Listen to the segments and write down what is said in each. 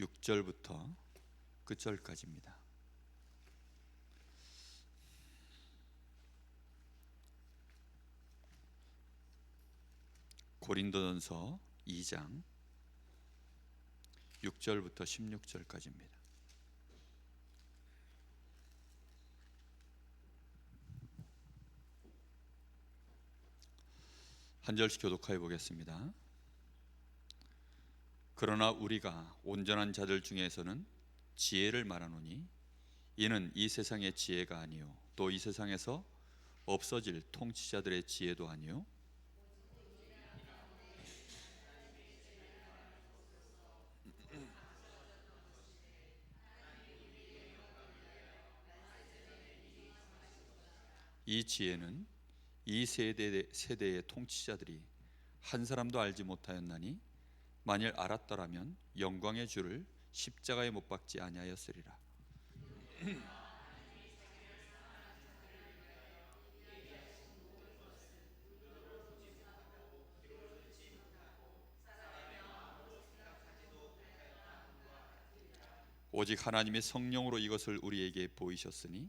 6절부터 끝절까지입니다. 고린도전서 2장 6절부터 16절까지입니다. 한 절씩 교독하여 보겠습니다. 그러나 우리가 온전한 자들 중에서는 지혜를 말하노니 이는 이 세상의 지혜가 아니요 또 이 세상에서 없어질 통치자들의 지혜도 아니요 이 지혜는 이 세대의 통치자들이 한 사람도 알지 못하였나니 만일 알았더라면 영광의 주를 십자가에 못 박지 아니하였으리라. 오직 하나님의 성령으로 이것을 우리에게 보이셨으니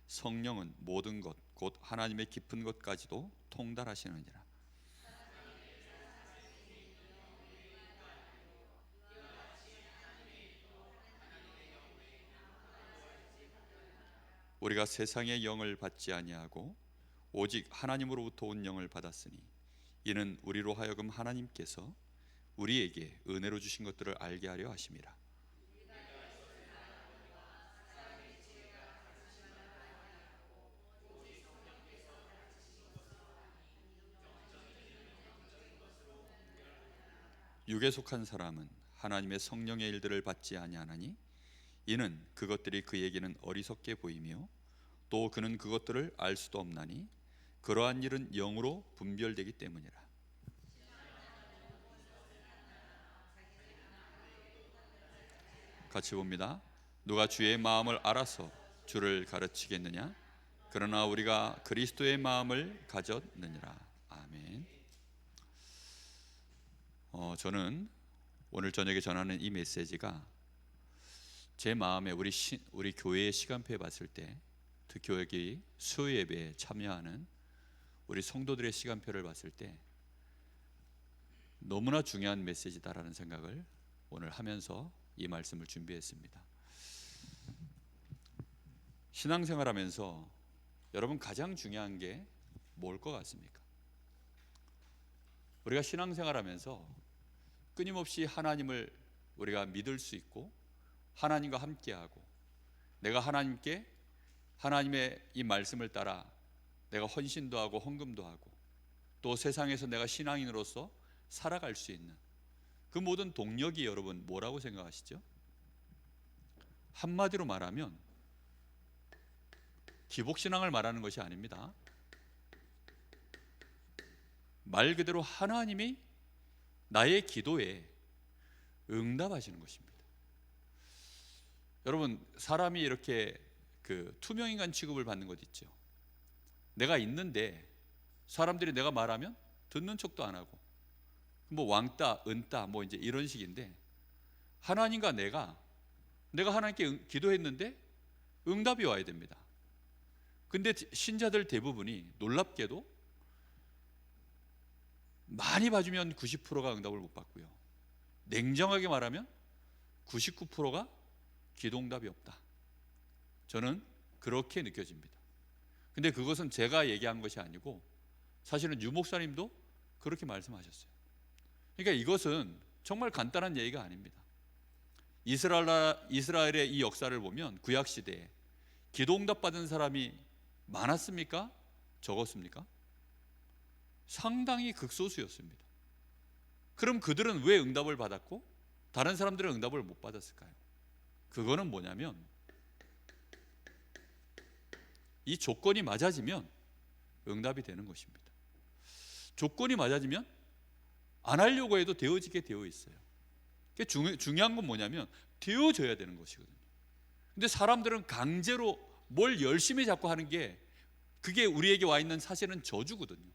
성령은 모든 것 곧 하나님의 깊은 것까지도 통달하시느니라. 우리가 세상의 영을 받지 아니하고 오직 하나님으로부터 온 영을 받았으니 이는 우리로 하여금 하나님께서 우리에게 은혜로 주신 것들을 알게 하려 하심이라. 육에 속한 사람은 하나님의 성령의 일들을 받지 아니하나니 이는 그것들이 그에게는 어리석게 보이며 또 그는 그것들을 알 수도 없나니 그러한 일은 영으로 분별되기 때문이라. 같이 봅니다. 누가 주의 마음을 알아서 주를 가르치겠느냐? 그러나 우리가 그리스도의 마음을 가졌느니라. 아멘. 저는 오늘 저녁에 전하는 이 메시지가 제 마음에 우리 교회의 시간표에 봤을 때 특히 수요 예배에 참여하는 우리 성도들의 시간표를 봤을 때 너무나 중요한 메시지다라는 생각을 오늘 하면서 이 말씀을 준비했습니다. 신앙생활하면서 여러분 가장 중요한 게 뭘 것 같습니까? 우리가 신앙생활하면서 끊임없이 하나님을 우리가 믿을 수 있고 하나님과 함께하고 내가 하나님의 이 말씀을 따라 내가 헌신도 하고 헌금도 하고 또 세상에서 내가 신앙인으로서 살아갈 수 있는 그 모든 동력이 여러분 뭐라고 생각하시죠? 한마디로 말하면 기복신앙을 말하는 것이 아닙니다. 말 그대로 하나님이 나의 기도에 응답하시는 것입니다. 여러분 사람이 이렇게 투명인간 취급을 받는 것 있죠. 내가 있는데 사람들이 내가 말하면 듣는 척도 안 하고 뭐 왕따, 은따 뭐 이제 이런 식인데 하나님과 내가 하나님께 기도했는데 응답이 와야 됩니다. 근데 신자들 대부분이 놀랍게도 많이 봐주면 90%가 응답을 못 받고요. 냉정하게 말하면 99%가 기도응답이 없다. 저는 그렇게 느껴집니다. 근데 그것은 제가 얘기한 것이 아니고 사실은 유 목사님도 그렇게 말씀하셨어요. 그러니까 이것은 정말 간단한 얘기가 아닙니다. 이스라엘의 이 역사를 보면 구약시대에 기도응답 받은 사람이 많았습니까? 적었습니까? 상당히 극소수였습니다. 그럼 그들은 왜 응답을 받았고 다른 사람들은 응답을 못 받았을까요? 그거는 뭐냐면 이 조건이 맞아지면 응답이 되는 것입니다. 조건이 맞아지면 안 하려고 해도 되어지게 되어 있어요. 중요한 건 뭐냐면 되어져야 되는 것이거든요. 근데 사람들은 강제로 뭘 열심히 자꾸 하는 게 그게 우리에게 와 있는 사실은 저주거든요.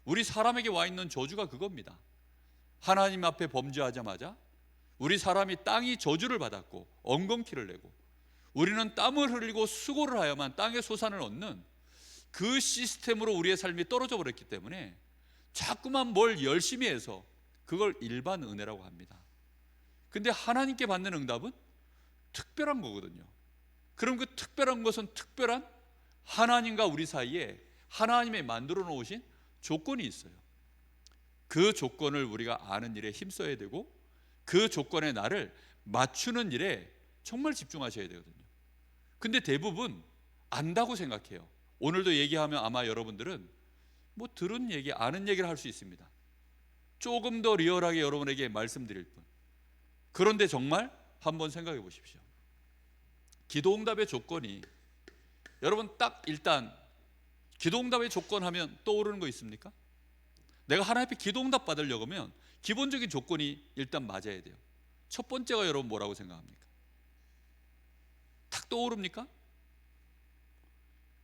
우리 사람에게 와 있는 저주가 그겁니다. 하나님 앞에 범죄하자마자 우리 사람이 땅이 저주를 받았고 엉겅퀴를 내고 우리는 땀을 흘리고 수고를 하여만 땅의 소산을 얻는 그 시스템으로 우리의 삶이 떨어져 버렸기 때문에 자꾸만 뭘 열심히 해서 그걸 일반 은혜라고 합니다. 근데 하나님께 받는 응답은 특별한 거거든요. 그럼 그 특별한 것은 특별한 하나님과 우리 사이에 하나님이 만들어 놓으신 조건이 있어요. 그 조건을 우리가 아는 일에 힘써야 되고 그 조건에 나를 맞추는 일에 정말 집중하셔야 되거든요. 근데 대부분 안다고 생각해요. 오늘도 얘기하면 아마 여러분들은 뭐 들은 얘기, 아는 얘기를 할 수 있습니다. 조금 더 리얼하게 여러분에게 말씀드릴 뿐. 그런데 정말 한번 생각해 보십시오. 기도응답의 조건이, 여러분 딱 일단 기도응답의 조건 하면 떠오르는 거 있습니까? 내가 하나님 앞에 기도응답 받으려고 하면 기본적인 조건이 일단 맞아야 돼요. 첫 번째가 여러분 뭐라고 생각합니까? 탁 떠오릅니까?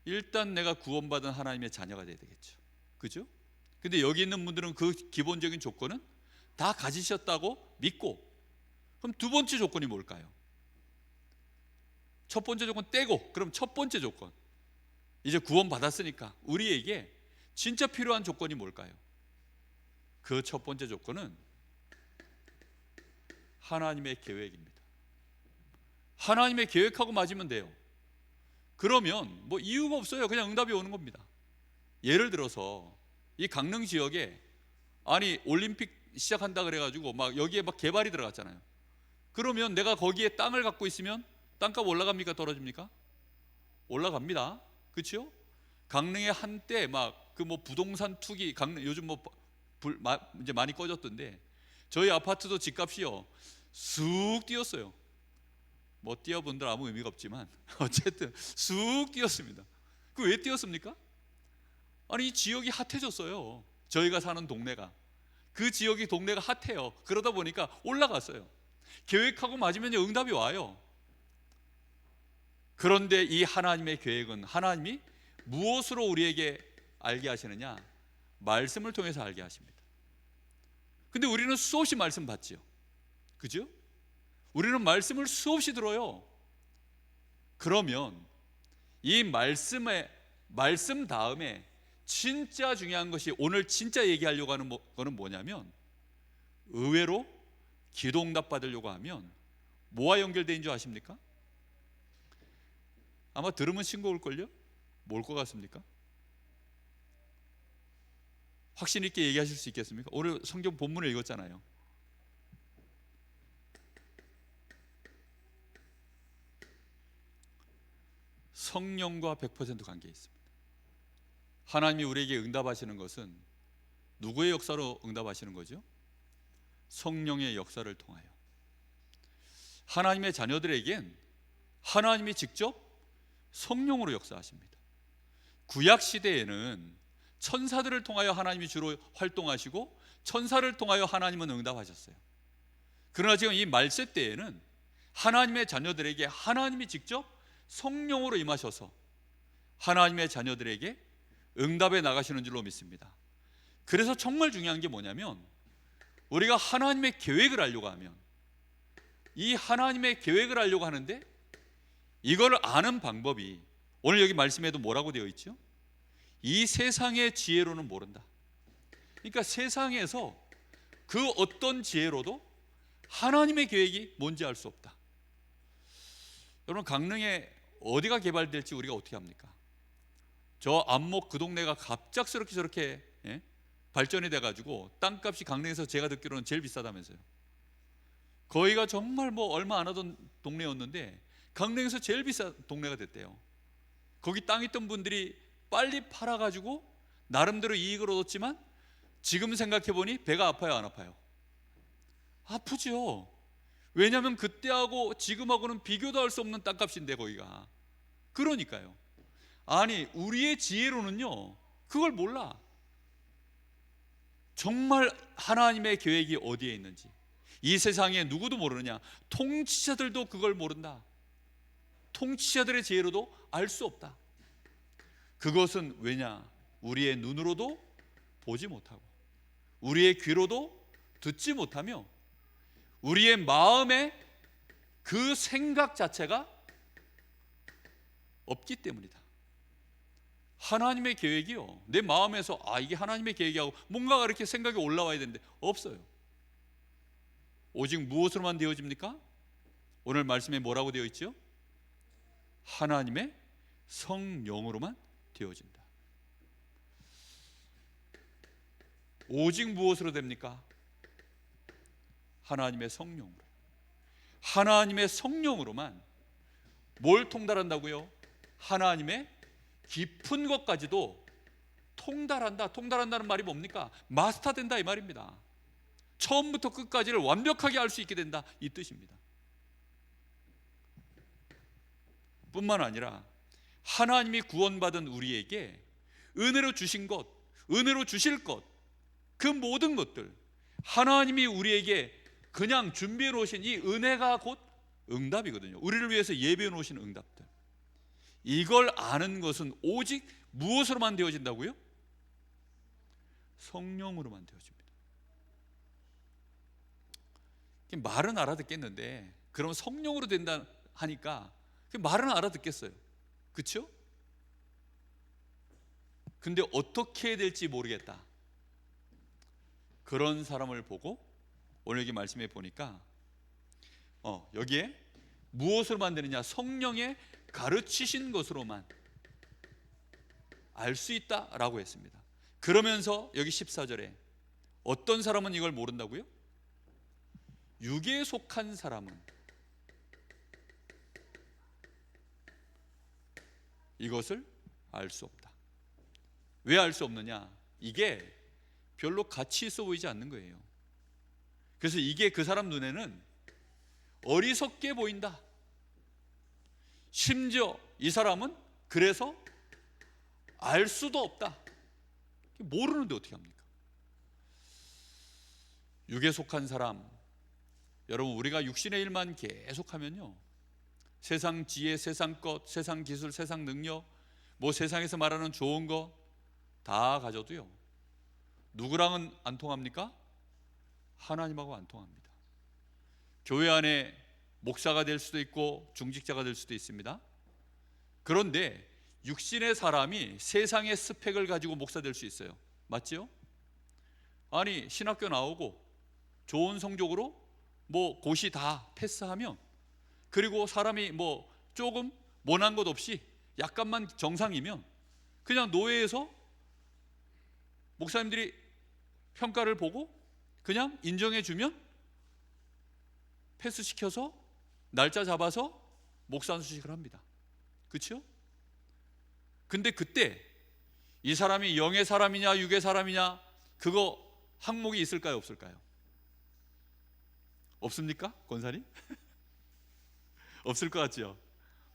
일단 내가 구원받은 하나님의 자녀가 돼야 되겠죠. 그죠? 근데 여기 있는 분들은 그 기본적인 조건은 다 가지셨다고 믿고, 그럼 두 번째 조건이 뭘까요? 첫 번째 조건 떼고, 그럼 첫 번째 조건, 이제 구원받았으니까 우리에게 진짜 필요한 조건이 뭘까요? 그 첫 번째 조건은 하나님의 계획입니다. 하나님의 계획하고 맞으면 돼요. 그러면 뭐 이유가 없어요. 그냥 응답이 오는 겁니다. 예를 들어서 이 강릉 지역에 아니 올림픽 시작한다 그래가지고 막 여기에 막 개발이 들어갔잖아요. 그러면 내가 거기에 땅을 갖고 있으면 땅값 올라갑니까? 떨어집니까? 올라갑니다. 그렇죠? 강릉에 한때 막 그 뭐 부동산 투기, 강릉 요즘 뭐 이제 많이 꺼졌던데 저희 아파트도 집값이요 쑥 뛰었어요. 뭐 뛰어본들 아무 의미가 없지만 어쨌든 쑥 뛰었습니다. 그 왜 뛰었습니까? 아니 이 지역이 핫해졌어요. 저희가 사는 동네가, 그 지역이 동네가 핫해요. 그러다 보니까 올라갔어요. 계획하고 맞으면 응답이 와요. 그런데 이 하나님의 계획은 하나님이 무엇으로 우리에게 알게 하시느냐? 말씀을 통해서 알게 하십니다. 근데 우리는 수없이 말씀 받지요. 그죠? 우리는 말씀을 수없이 들어요. 그러면 이 말씀 다음에 진짜 중요한 것이, 오늘 진짜 얘기하려고 하는 거는 뭐냐면, 의외로 기도응답 받으려고 하면 뭐와 연결된 줄 아십니까? 아마 들으면 신고 올걸요? 뭘 것 같습니까? 확신 있게 얘기하실 수 있겠습니까? 오늘 성경 본문을 읽었잖아요. 성령과 100% 관계 있습니다. 하나님이 우리에게 응답하시는 것은 누구의 역사로 응답하시는 거죠? 성령의 역사를 통하여. 하나님의 자녀들에겐 하나님이 직접 성령으로 역사하십니다. 구약 시대에는 천사들을 통하여 하나님이 주로 활동하시고 천사를 통하여 하나님은 응답하셨어요. 그러나 지금 이 말세 때에는 하나님의 자녀들에게 하나님이 직접 성령으로 임하셔서 하나님의 자녀들에게 응답해 나가시는 줄로 믿습니다. 그래서 정말 중요한 게 뭐냐면, 우리가 하나님의 계획을 알려고 하면, 이 하나님의 계획을 알려고 하는데 이걸 아는 방법이 오늘 여기 말씀에도 뭐라고 되어 있죠? 이 세상의 지혜로는 모른다. 그러니까 세상에서 그 어떤 지혜로도 하나님의 계획이 뭔지 알 수 없다. 여러분, 강릉에 어디가 개발될지 우리가 어떻게 합니까? 저 안목 그 동네가 갑작스럽게 저렇게 발전이 돼가지고 땅값이 강릉에서 제가 듣기로는 제일 비싸다면서요. 거기가 정말 뭐 얼마 안 하던 동네였는데 강릉에서 제일 비싼 동네가 됐대요. 거기 땅 있던 분들이 빨리 팔아가지고 나름대로 이익을 얻었지만 지금 생각해보니 배가 아파요, 안 아파요? 아프죠. 왜냐하면 그때하고 지금하고는 비교도 할 수 없는 땅값인데 거기가. 그러니까요. 아니 우리의 지혜로는요 그걸 몰라. 정말 하나님의 계획이 어디에 있는지 이 세상에 누구도 모르느냐? 통치자들도 그걸 모른다. 통치자들의 지혜로도 알 수 없다. 그것은 왜냐? 우리의 눈으로도 보지 못하고 우리의 귀로도 듣지 못하며 우리의 마음에 그 생각 자체가 없기 때문이다. 하나님의 계획이요, 내 마음에서 이게 하나님의 계획이라고 뭔가가 이렇게 생각이 올라와야 되는데 없어요. 오직 무엇으로만 되어집니까? 오늘 말씀에 뭐라고 되어 있죠? 하나님의 성령으로만 되어진다. 오직 무엇으로 됩니까? 하나님의 성령으로. 하나님의 성령으로만 뭘 통달한다고요? 하나님의 깊은 것까지도 통달한다. 통달한다는 말이 뭡니까? 마스터된다 이 말입니다. 처음부터 끝까지를 완벽하게 알 수 있게 된다 이 뜻입니다. 뿐만 아니라 하나님이 구원받은 우리에게 은혜로 주신 것, 은혜로 주실 것, 그 모든 것들, 하나님이 우리에게 그냥 준비해 놓으신 이 은혜가 곧 응답이거든요. 우리를 위해서 예배해 놓으신 응답들, 이걸 아는 것은 오직 무엇으로만 되어진다고요? 성령으로만 되어집니다. 말은 알아듣겠는데 그럼 성령으로 된다 하니까 말은 알아듣겠어요. 그렇죠? 근데 어떻게 해야 될지 모르겠다, 그런 사람을 보고 오늘 여기 말씀해 보니까 여기에 무엇으로만 되느냐? 성령의 가르치신 것으로만 알 수 있다라고 했습니다. 그러면서 여기 14절에 어떤 사람은 이걸 모른다고요? 육에 속한 사람은 이것을 알 수 없다. 왜 알 수 없느냐? 이게 별로 가치 있어 보이지 않는 거예요. 그래서 이게 그 사람 눈에는 어리석게 보인다. 심지어 이 사람은 그래서 알 수도 없다. 모르는데 어떻게 합니까? 육에 속한 사람, 여러분 우리가 육신의 일만 계속하면요, 세상 지혜, 세상 것, 세상 기술, 세상 능력, 뭐 세상에서 말하는 좋은 거 다 가져도요, 누구랑은 안 통합니까? 하나님하고 안 통합니다. 교회 안에 목사가 될 수도 있고 중직자가 될 수도 있습니다. 그런데 육신의 사람이 세상의 스펙을 가지고 목사 될 수 있어요. 맞지요? 아니 신학교 나오고 좋은 성적으로 뭐 고시 다 패스하면, 그리고 사람이 뭐 조금 모난 것 없이 약간만 정상이면 그냥 노예에서 목사님들이 평가를 보고 그냥 인정해 주면 패스시켜서 날짜 잡아서 목사 안수식을 합니다. 그렇죠? 근데 그때 이 사람이 영의 사람이냐 육의 사람이냐 그거 항목이 있을까요 없을까요? 없습니까? 권사님? 없을 것 같죠?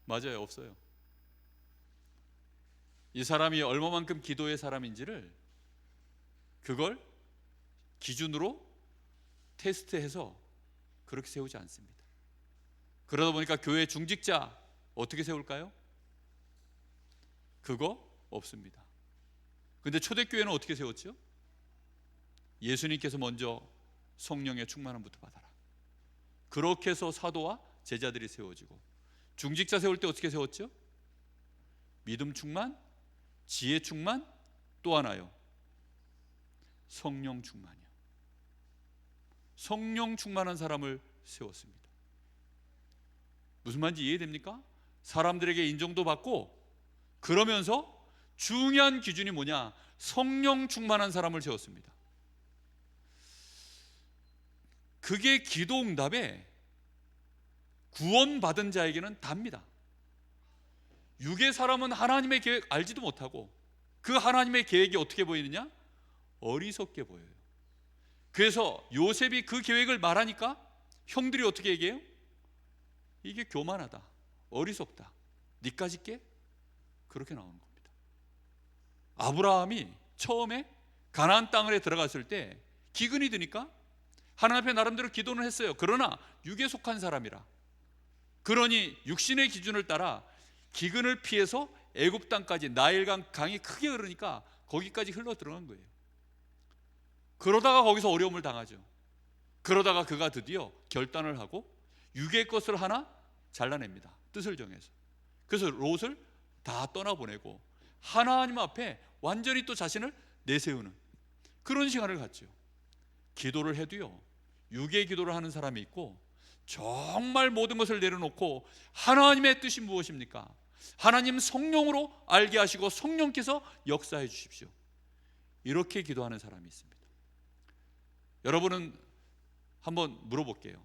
맞아요, 없어요. 이 사람이 얼마만큼 기도의 사람인지를 그걸 기준으로 테스트해서 그렇게 세우지 않습니다. 그러다 보니까 교회 중직자 어떻게 세울까요? 그거 없습니다. 근데 초대교회는 어떻게 세웠죠? 예수님께서 먼저 성령의 충만함부터 받아라. 그렇게 해서 사도와 제자들이 세워지고, 중직자 세울 때 어떻게 세웠죠? 믿음 충만, 지혜 충만, 또 하나요, 성령 충만이요. 성령 충만한 사람을 세웠습니다. 무슨 말인지 이해됩니까? 사람들에게 인정도 받고, 그러면서 중요한 기준이 뭐냐? 성령 충만한 사람을 세웠습니다. 그게 기도 응답에 구원받은 자에게는 답니다. 육의 사람은 하나님의 계획 알지도 못하고 그 하나님의 계획이 어떻게 보이느냐? 어리석게 보여요. 그래서 요셉이 그 계획을 말하니까 형들이 어떻게 얘기해요? 이게 교만하다, 어리석다, 니까짓 게? 그렇게 나오는 겁니다. 아브라함이 처음에 가나안 땅에 들어갔을 때 기근이 드니까 하나님 앞에 나름대로 기도는 했어요. 그러나 육에 속한 사람이라, 그러니 육신의 기준을 따라 기근을 피해서 애굽 땅까지, 나일강 강이 크게 흐르니까 거기까지 흘러 들어간 거예요. 그러다가 거기서 어려움을 당하죠. 그러다가 그가 드디어 결단을 하고 육의 것을 하나 잘라냅니다. 뜻을 정해서. 그래서 롯을 다 떠나보내고 하나님 앞에 완전히 또 자신을 내세우는 그런 시간을 갖죠. 기도를 해도요, 육의 기도를 하는 사람이 있고 정말 모든 것을 내려놓고 하나님의 뜻이 무엇입니까? 하나님 성령으로 알게 하시고 성령께서 역사해 주십시오, 이렇게 기도하는 사람이 있습니다. 여러분은 한번 물어볼게요.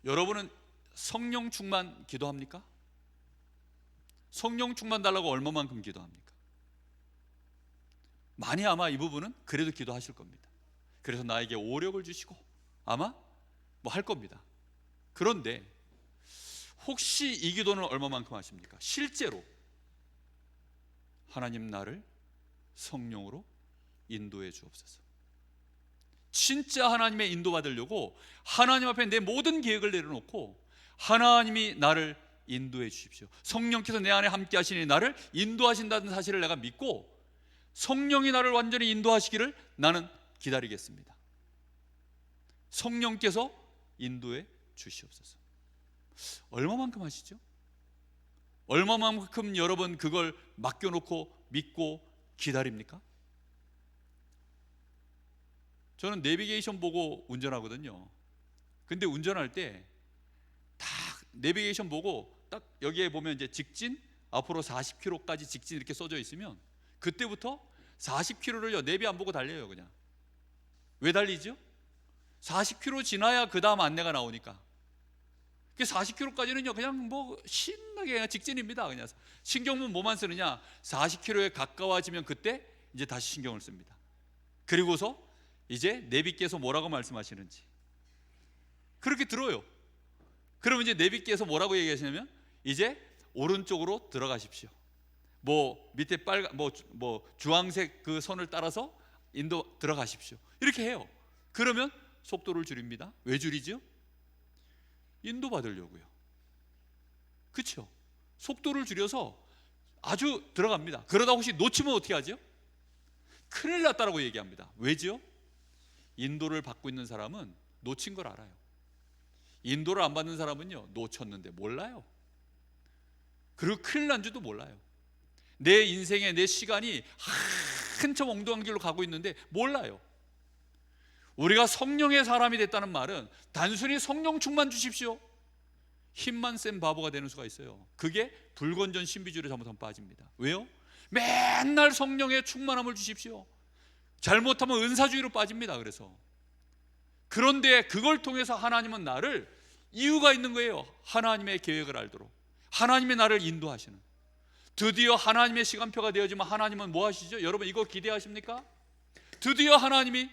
여러분은 성령 충만 기도합니까? 성령 충만 달라고 얼마만큼 기도합니까? 많이 아마 이 부분은 그래도 기도하실 겁니다. 그래서 나에게 오력을 주시고 아마 뭐 할 겁니다. 그런데 혹시 이 기도는 얼마만큼 하십니까? 실제로 하나님 나를 성령으로 인도해 주옵소서. 진짜 하나님의 인도 받으려고 하나님 앞에 내 모든 계획을 내려놓고 하나님이 나를 인도해 주십시오, 성령께서 내 안에 함께 하시니 나를 인도하신다는 사실을 내가 믿고 성령이 나를 완전히 인도하시기를 나는 기다리겠습니다. 성령께서 인도해 주시옵소서. 얼마만큼 하시죠? 얼마만큼 여러분 그걸 맡겨놓고 믿고 기다립니까? 저는 내비게이션 보고 운전하거든요. 근데 운전할 때 딱 내비게이션 보고 딱 여기에 보면 이제 직진, 앞으로 40km까지 직진 이렇게 써져 있으면 그때부터 40km를요 내비 안 보고 달려요. 그냥. 왜 달리죠? 40km 지나야 그 다음 안내가 나오니까. 40km까지는요 그냥 뭐 신나게 그냥 직진입니다. 그냥 신경은 뭐만 쓰느냐, 40km에 가까워지면 그때 이제 다시 신경을 씁니다. 그리고서 이제 내비께서 뭐라고 말씀하시는지 그렇게 들어요. 그러면 이제 내비께서 뭐라고 얘기하시냐면 이제 오른쪽으로 들어가십시오, 뭐 밑에 빨간 뭐 주황색 그 선을 따라서 인도 들어가십시오, 이렇게 해요. 그러면 속도를 줄입니다. 왜 줄이죠? 인도 받으려고요. 그렇죠? 속도를 줄여서 아주 들어갑니다. 그러다 혹시 놓치면 어떻게 하죠? 큰일 났다라고 얘기합니다. 왜죠? 인도를 받고 있는 사람은 놓친 걸 알아요. 인도를 안 받는 사람은요 놓쳤는데 몰라요. 그리고 큰일 난 줄도 몰라요. 내 인생에 내 시간이 한참 엉뚱한 길로 가고 있는데 몰라요. 우리가 성령의 사람이 됐다는 말은 단순히 성령 충만 주십시오, 힘만 센 바보가 되는 수가 있어요. 그게 불건전 신비주의로 잘못하면 빠집니다. 왜요? 맨날 성령의 충만함을 주십시오. 잘못하면 은사주의로 빠집니다. 그런데 그걸 통해서 하나님은 나를 이유가 있는 거예요. 하나님의 계획을 알도록 하나님의 나를 인도하시는, 드디어 하나님의 시간표가 되어지면 하나님은 뭐 하시죠? 여러분 이거 기대하십니까? 드디어 하나님이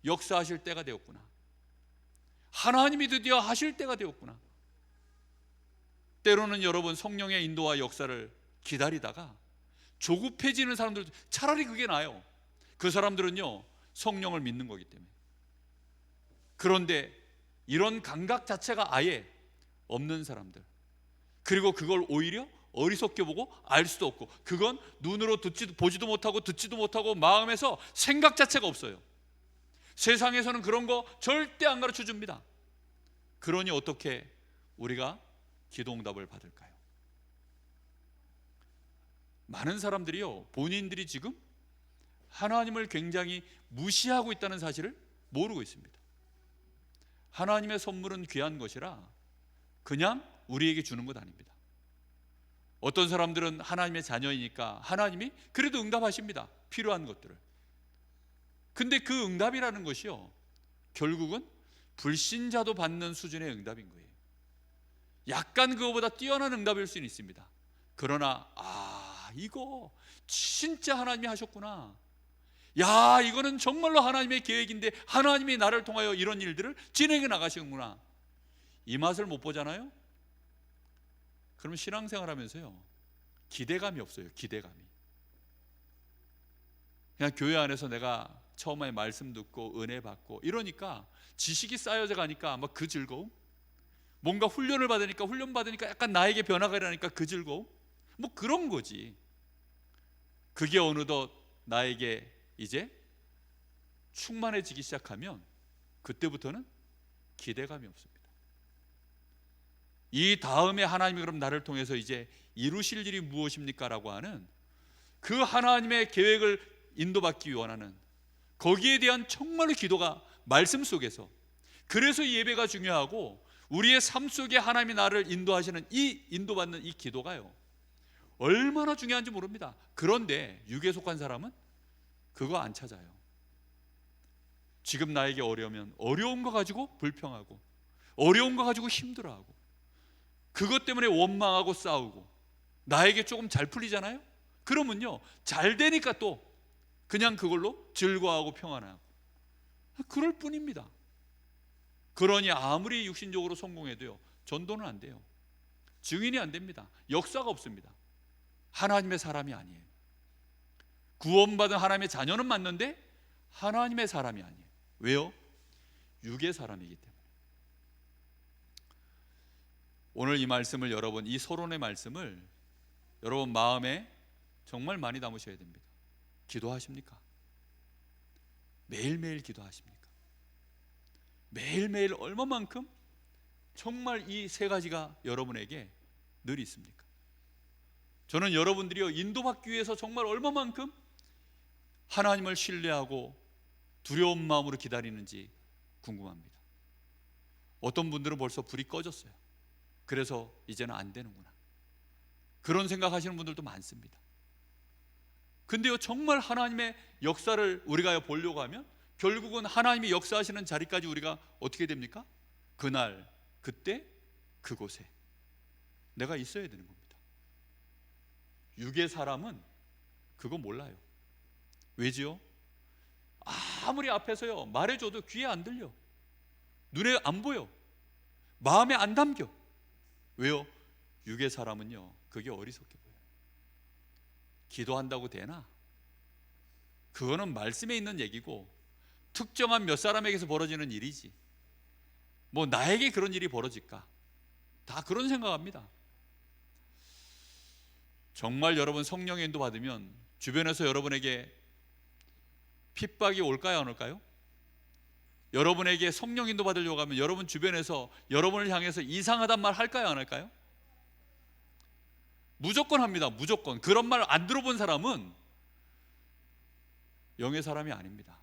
역사하실 때가 되었구나, 하나님이 드디어 하실 때가 되었구나. 때로는 여러분 성령의 인도와 역사를 기다리다가 조급해지는 사람들, 차라리 그게 나아요. 그 사람들은요 성령을 믿는 거기 때문에. 그런데 이런 감각 자체가 아예 없는 사람들, 그리고 그걸 오히려 어리석게 보고 알 수도 없고, 그건 눈으로 보지도 못하고 듣지도 못하고 마음에서 생각 자체가 없어요. 세상에서는 그런 거 절대 안 가르쳐 줍니다. 그러니 어떻게 우리가 기도응답을 받을까요? 많은 사람들이요 본인들이 지금 하나님을 굉장히 무시하고 있다는 사실을 모르고 있습니다. 하나님의 선물은 귀한 것이라 그냥 우리에게 주는 것 아닙니다. 어떤 사람들은 하나님의 자녀이니까 하나님이 그래도 응답하십니다, 필요한 것들을. 근데 그 응답이라는 것이요 결국은 불신자도 받는 수준의 응답인 거예요. 약간 그거보다 뛰어난 응답일 수는 있습니다. 그러나 이거 진짜 하나님이 하셨구나, 야 이거는 정말로 하나님의 계획인데 하나님이 나를 통하여 이런 일들을 진행해 나가시는구나, 이 맛을 못 보잖아요. 그러면 신앙생활 하면서요 기대감이 없어요. 기대감이. 그냥 교회 안에서 내가 처음에 말씀 듣고 은혜 받고 이러니까 지식이 쌓여져 가니까 막 그 즐거움, 뭔가 훈련을 받으니까 훈련 받으니까 약간 나에게 변화가 일어나니까 그 즐거움, 뭐 그런 거지. 그게 어느덧 나에게 이제 충만해지기 시작하면 그때부터는 기대감이 없습니다. 이 다음에 하나님이 그럼 나를 통해서 이제 이루실 일이 무엇입니까? 라고 하는 그 하나님의 계획을 인도받기 원하는, 거기에 대한 정말로 기도가 말씀 속에서, 그래서 예배가 중요하고 우리의 삶 속에 하나님이 나를 인도하시는 이 인도받는 이 기도가요 얼마나 중요한지 모릅니다. 그런데 육에 속한 사람은 그거 안 찾아요. 지금 나에게 어려우면 어려운 거 가지고 불평하고, 어려운 거 가지고 힘들어하고, 그것 때문에 원망하고 싸우고, 나에게 조금 잘 풀리잖아요? 그러면요 잘 되니까 또 그냥 그걸로 즐거워하고 평안하고, 그럴 뿐입니다. 그러니 아무리 육신적으로 성공해도요 전도는 안 돼요. 증인이 안 됩니다. 역사가 없습니다. 하나님의 사람이 아니에요. 구원받은 하나님의 자녀는 맞는데 하나님의 사람이 아니에요. 왜요? 육의 사람이기 때문에. 오늘 이 말씀을 여러분, 이 서론의 말씀을 여러분 마음에 정말 많이 담으셔야 됩니다. 기도하십니까? 매일매일 기도하십니까? 매일매일 얼마만큼 정말 이 세 가지가 여러분에게 늘 있습니까? 저는 여러분들이요 인도받기 위해서 정말 얼마만큼 하나님을 신뢰하고 두려운 마음으로 기다리는지 궁금합니다. 어떤 분들은 벌써 불이 꺼졌어요. 그래서 이제는 안 되는구나, 그런 생각하시는 분들도 많습니다. 근데요 정말 하나님의 역사를 우리가 보려고 하면 결국은 하나님이 역사하시는 자리까지 우리가 어떻게 됩니까? 그날, 그때, 그곳에 내가 있어야 되는 겁니다. 육의 사람은 그거 몰라요. 왜지요? 아무리 앞에서요 말해줘도 귀에 안 들려, 눈에 안 보여, 마음에 안 담겨. 왜요? 육의 사람은요 그게 어리석게 보여요. 기도한다고 되나? 그거는 말씀에 있는 얘기고 특정한 몇 사람에게서 벌어지는 일이지, 뭐 나에게 그런 일이 벌어질까? 다 그런 생각합니다. 정말 여러분 성령의 인도 받으면 주변에서 여러분에게 핍박이 올까요 안 올까요? 여러분에게 성령 인도 받으려고 하면 여러분 주변에서 여러분을 향해서 이상하단 말 할까요 안 할까요? 무조건 합니다. 무조건. 그런 말 안 들어본 사람은 영의 사람이 아닙니다.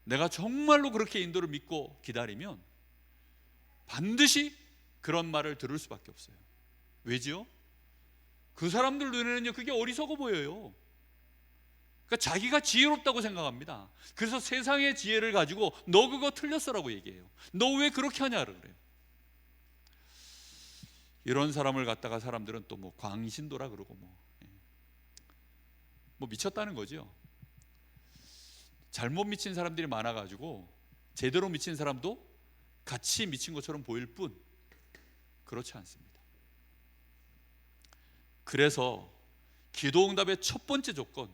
내가 정말로 그렇게 인도를 믿고 기다리면 반드시 그런 말을 들을 수밖에 없어요. 왜지요? 그 사람들 눈에는요 그게 어리석어 보여요. 그러니까 자기가 지혜롭다고 생각합니다. 그래서 세상의 지혜를 가지고 너 그거 틀렸어라고 얘기해요. 너 왜 그렇게 하냐를 그래요. 이런 사람을 갖다가 사람들은 또 뭐 광신도라 그러고 뭐 미쳤다는 거죠. 잘못 미친 사람들이 많아가지고 제대로 미친 사람도 같이 미친 것처럼 보일 뿐 그렇지 않습니다. 그래서 기도 응답의 첫 번째 조건,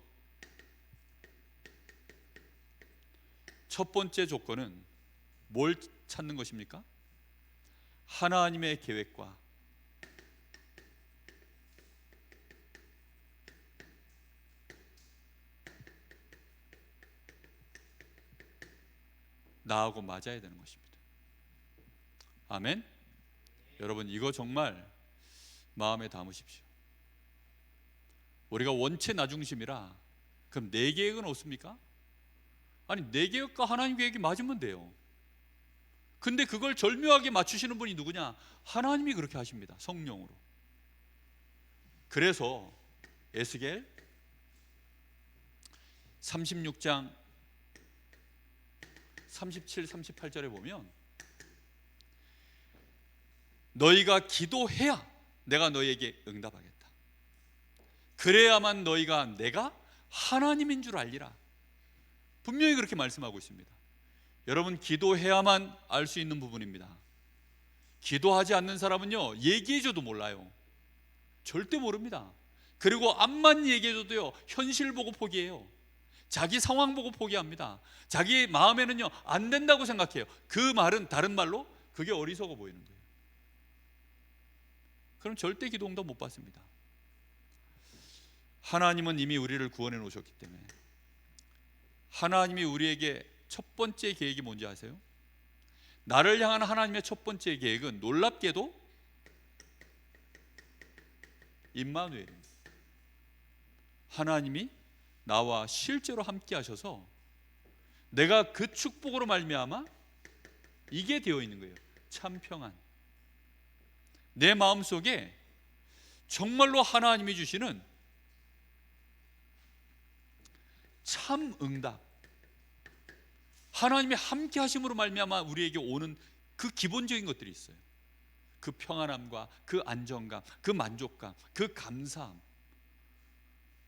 첫 번째 조건은 뭘 찾는 것입니까? 하나님의 계획과 나하고 맞아야 되는 것입니다. 아멘. 여러분 이거 정말 마음에 담으십시오. 우리가 원체 나 중심이라 그럼 내 계획은 없습니까? 아니 내 계획과 하나님 계획이 맞으면 돼요. 근데 그걸 절묘하게 맞추시는 분이 누구냐? 하나님이 그렇게 하십니다. 성령으로. 그래서 에스겔 36장 37, 38절에 보면 너희가 기도해야 내가 너희에게 응답하겠다. 그래야만 너희가 내가 하나님인 줄 알리라. 분명히 그렇게 말씀하고 있습니다. 여러분 기도해야만 알 수 있는 부분입니다. 기도하지 않는 사람은요 얘기해줘도 몰라요. 절대 모릅니다. 그리고 암만 얘기해줘도요 현실 보고 포기해요. 자기 상황 보고 포기합니다. 자기 마음에는요 안 된다고 생각해요. 그 말은 다른 말로 그게 어리석어 보이는 거예요. 그럼 절대 기도 응답 못 받습니다. 하나님은 이미 우리를 구원해 놓으셨기 때문에 하나님이 우리에게 첫 번째 계획이 뭔지 아세요? 나를 향한 하나님의 첫 번째 계획은 놀랍게도 임마누엘입니다. 하나님이 나와 실제로 함께 하셔서 내가 그 축복으로 말미암아 이게 되어 있는 거예요. 참 평안. 내 마음속에 정말로 하나님이 주시는 참 응답, 하나님의 함께 하심으로 말미암아 우리에게 오는 그 기본적인 것들이 있어요. 그 평안함과 그 안정감, 그 만족감, 그 감사함,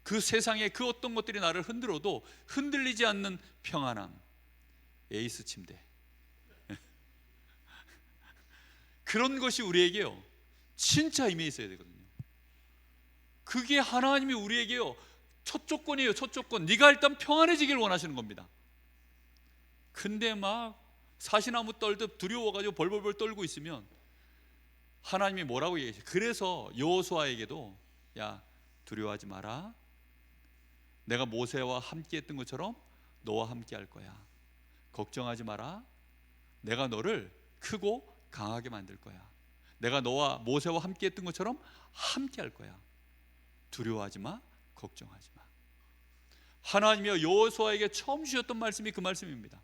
그 세상의 그 어떤 것들이 나를 흔들어도 흔들리지 않는 평안함. 에이스 침대 그런 것이 우리에게요 진짜 임해 있어야 되거든요. 그게 하나님이 우리에게요 첫 조건이에요. 첫 조건. 네가 일단 평안해지길 원하시는 겁니다. 근데 막 사시나무 떨듯 두려워가지고 벌벌벌 떨고 있으면 하나님이 뭐라고 얘기하세요? 그래서 여호수아에게도 야 두려워하지 마라. 내가 모세와 함께 했던 것처럼 너와 함께 할 거야. 걱정하지 마라. 내가 너를 크고 강하게 만들 거야. 내가 너와 모세와 함께 했던 것처럼 함께 할 거야. 두려워하지 마. 걱정하지 마. 하나님이 여호수아에게 처음 주셨던 말씀이 그 말씀입니다.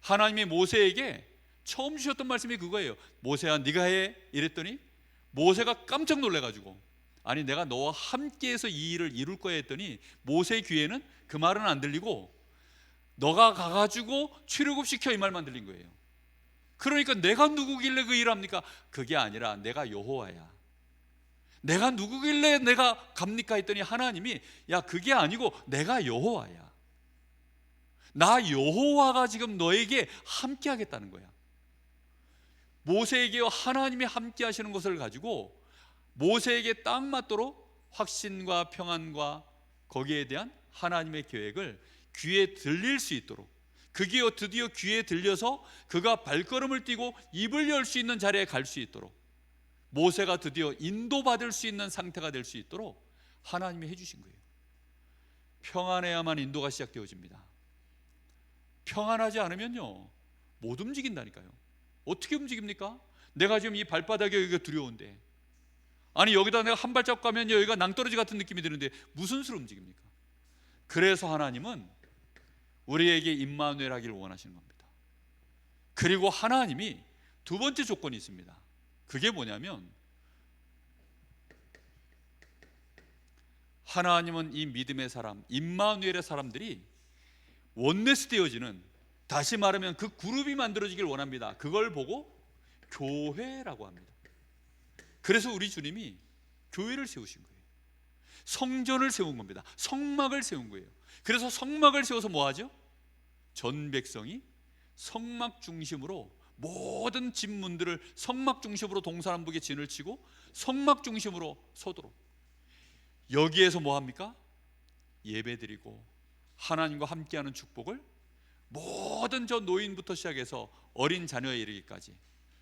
하나님이 모세에게 처음 주셨던 말씀이 그거예요. 모세야 네가 해 이랬더니 모세가 깜짝 놀래가지고 아니 내가 너와 함께해서 이 일을 이룰 거야 했더니 모세의 귀에는 그 말은 안 들리고 너가 가가지고 출애굽시켜 이 말만 들린 거예요. 그러니까 내가 누구길래 그 일을 합니까? 그게 아니라 내가 여호와야. 내가 누구길래 내가 갑니까 했더니 하나님이 야 그게 아니고 내가 여호와야. 나 여호와가 지금 너에게 함께 하겠다는 거야. 모세에게 하나님이 함께 하시는 것을 가지고 모세에게 딱 맞도록 확신과 평안과 거기에 대한 하나님의 계획을 귀에 들릴 수 있도록, 그게 드디어 귀에 들려서 그가 발걸음을 띄고 입을 열 수 있는 자리에 갈 수 있도록, 모세가 드디어 인도받을 수 있는 상태가 될 수 있도록 하나님이 해주신 거예요. 평안해야만 인도가 시작되어집니다. 평안하지 않으면요 못 움직인다니까요. 어떻게 움직입니까? 내가 지금 이 발바닥에 여기가 두려운데, 아니 여기다 내가 한 발자국 가면 여기가 낭떠러지 같은 느낌이 드는데 무슨 수로 움직입니까? 그래서 하나님은 우리에게 임마누엘 하기를 원하시는 겁니다. 그리고 하나님이 두 번째 조건이 있습니다. 그게 뭐냐면 하나님은 이 믿음의 사람, 임마누엘의 사람들이 원네스 되어지는, 다시 말하면 그 그룹이 만들어지길 원합니다. 그걸 보고 교회라고 합니다. 그래서 우리 주님이 교회를 세우신 거예요. 성전을 세운 겁니다. 성막을 세운 거예요. 그래서 성막을 세워서 뭐 하죠? 전 백성이 성막 중심으로 모든 집문들을 성막 중심으로 동서남북에 진을 치고 성막 중심으로 서도록, 여기에서 뭐 합니까? 예배드리고 하나님과 함께하는 축복을 모든 저 노인부터 시작해서 어린 자녀에 이르기까지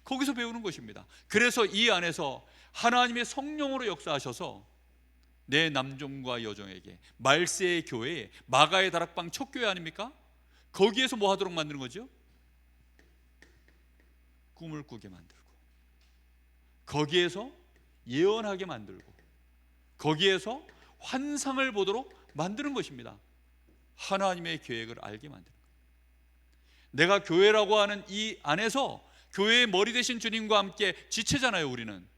거기서 배우는 것입니다. 그래서 이 안에서 하나님의 성령으로 역사하셔서 내 남종과 여종에게, 말세의 교회에, 마가의 다락방 첫 교회 아닙니까? 거기에서 뭐 하도록 만드는 거죠? 꿈을 꾸게 만들고, 거기에서 예언하게 만들고, 거기에서 환상을 보도록 만드는 것입니다. 하나님의 계획을 알게 만드는 거예요. 내가 교회라고 하는 이 안에서 교회의 머리 되신 주님과 함께 지체잖아요 우리는.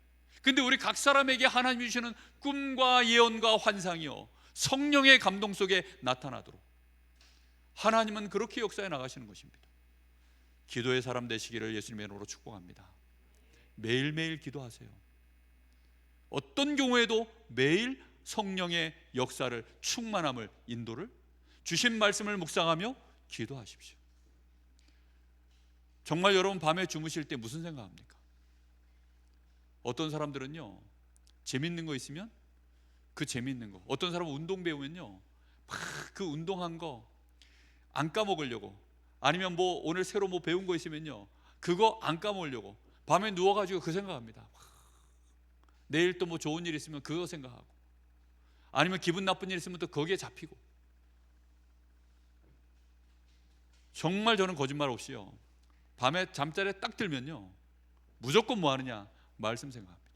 근데 우리 각 사람에게 하나님이 주시는 꿈과 예언과 환상이요 성령의 감동 속에 나타나도록 하나님은 그렇게 역사해 나가시는 것입니다. 기도의 사람 되시기를 예수님의 이름으로 축복합니다. 매일매일 기도하세요. 어떤 경우에도 매일 성령의 역사를, 충만함을, 인도를, 주신 말씀을 묵상하며 기도하십시오. 정말 여러분 밤에 주무실 때 무슨 생각합니까? 어떤 사람들은요 재밌는 거 있으면 그 재밌는 거, 어떤 사람은 운동 배우면요 막 그 운동한 거 안 까먹으려고, 아니면 뭐 오늘 새로 뭐 배운 거 있으면요 그거 안 까먹으려고 밤에 누워가지고 그 생각합니다. 내일 또 뭐 좋은 일 있으면 그거 생각하고, 아니면 기분 나쁜 일 있으면 또 거기에 잡히고. 정말 저는 거짓말 없이요, 밤에 잠자리에 딱 들면요 무조건 뭐 하느냐? 말씀 생각합니다.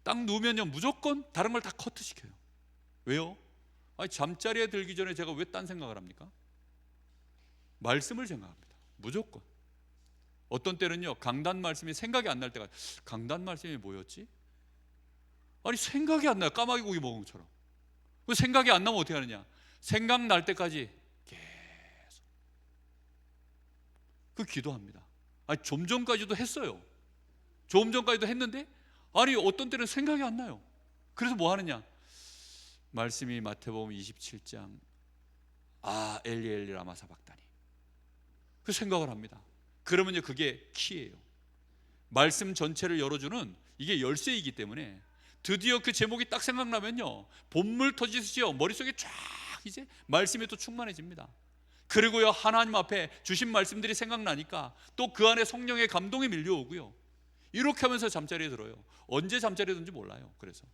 딱 누우면요 무조건 다른 걸 다 커트시켜요. 왜요? 아니, 잠자리에 들기 전에 제가 왜 딴 생각을 합니까? 말씀을 생각합니다. 무조건. 어떤 때는요 강단 말씀이 생각이 안 날 때가, 강단 말씀이 뭐였지? 아니 생각이 안 나요. 까마귀 고기 먹은 것처럼. 그 생각이 안 나면 어떻게 하느냐? 생각날 때까지 계속 그 기도합니다. 아니 좀 전까지도 했어요. 좀 전까지도 했는데 아니 어떤 때는 생각이 안 나요. 그래서 뭐 하느냐? 말씀이 마태복음 27장 엘리 엘리 라마 사박다니, 그 생각을 합니다. 그러면요 그게 키예요. 말씀 전체를 열어주는 이게 열쇠이기 때문에 드디어 그 제목이 딱 생각나면요 본물 터지듯이요 머릿속에 쫙 이제 말씀이 또 충만해집니다. 그리고요 하나님 앞에 주신 말씀들이 생각나니까 또 그 안에 성령의 감동이 밀려오고요, 이렇게 하면서 잠자리에 들어요. 언제 잠자리에 든지 몰라요. 그래서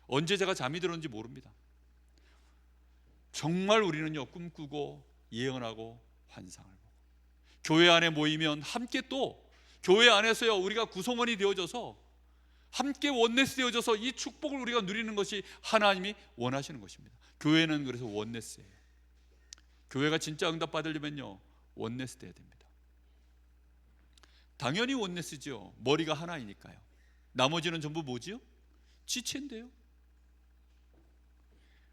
언제 제가 잠이 들었는지 모릅니다. 정말 우리는요 꿈꾸고 예언하고 환상을 보고, 교회 안에 모이면 함께 또 교회 안에서요 우리가 구성원이 되어져서 함께 원네스 되어져서 이 축복을 우리가 누리는 것이 하나님이 원하시는 것입니다. 교회는 그래서 원네스예요. 교회가 진짜 응답 받으려면요 원네스 돼야 됩니다. 당연히 원네스죠. 머리가 하나이니까요. 나머지는 전부 뭐지요? 지체인데요.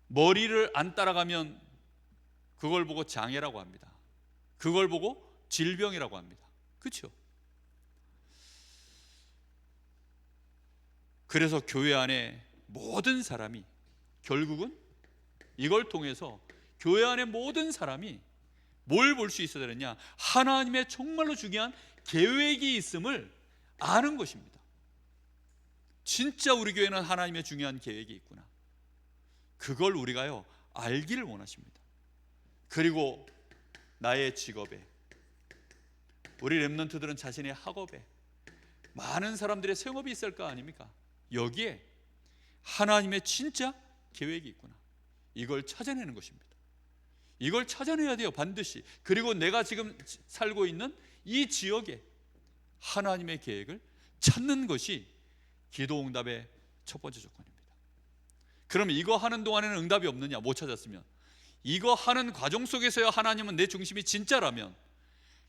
머리를 안 따라가면 그걸 보고 장애라고 합니다. 그걸 보고 질병이라고 합니다. 그렇죠? 그래서 교회 안에 모든 사람이 결국은 이걸 통해서 교회 안에 모든 사람이 뭘 볼 수 있어야 되느냐? 하나님의 정말로 중요한 계획이 있음을 아는 것입니다. 진짜 우리 교회는 하나님의 중요한 계획이 있구나, 그걸 우리가요 알기를 원하십니다. 그리고 나의 직업에, 우리 렘넌트들은 자신의 학업에, 많은 사람들의 생업이 있을 거 아닙니까? 여기에 하나님의 진짜 계획이 있구나, 이걸 찾아내는 것입니다. 이걸 찾아내야 돼요 반드시. 그리고 내가 지금 살고 있는 이 지역에 하나님의 계획을 찾는 것이 기도응답의 첫 번째 조건입니다. 그럼 이거 하는 동안에는 응답이 없느냐? 못 찾았으면, 이거 하는 과정 속에서야 하나님은 내 중심이 진짜라면,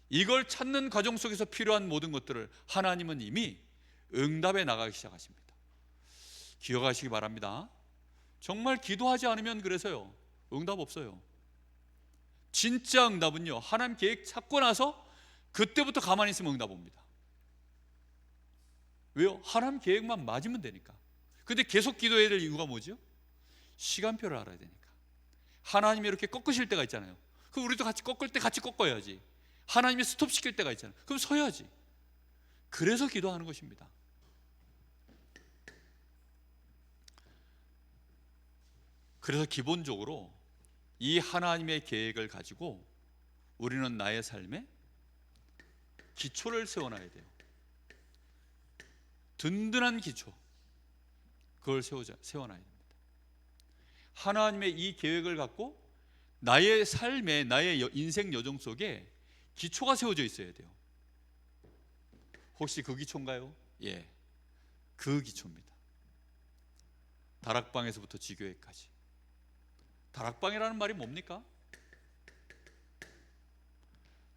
이걸 찾는 과정 속에서 필요한 모든 것들을 하나님은 이미 응답에 나가기 시작하십니다. 기억하시기 바랍니다. 정말 기도하지 않으면 그래서요 응답 없어요. 진짜 응답은요 하나님 계획 찾고 나서 그때부터 가만히 있으면 응답 옵니다. 왜요? 하나님 계획만 맞으면 되니까. 근데 계속 기도해야 될 이유가 뭐죠? 시간표를 알아야 되니까. 하나님이 이렇게 꺾으실 때가 있잖아요. 그럼 우리도 같이 꺾을 때 같이 꺾어야지. 하나님이 스톱시킬 때가 있잖아요. 그럼 서야지. 그래서 기도하는 것입니다. 그래서 기본적으로 이 하나님의 계획을 가지고 우리는 나의 삶에 기초를 세워놔야 돼요. 든든한 기초, 그걸 세워놔야 됩니다. 하나님의 이 계획을 갖고 나의 삶에, 나의 인생 여정 속에 기초가 세워져 있어야 돼요. 혹시 그 기초인가요? 예, 그 기초입니다. 다락방에서부터 지교회까지. 다락방이라는 말이 뭡니까?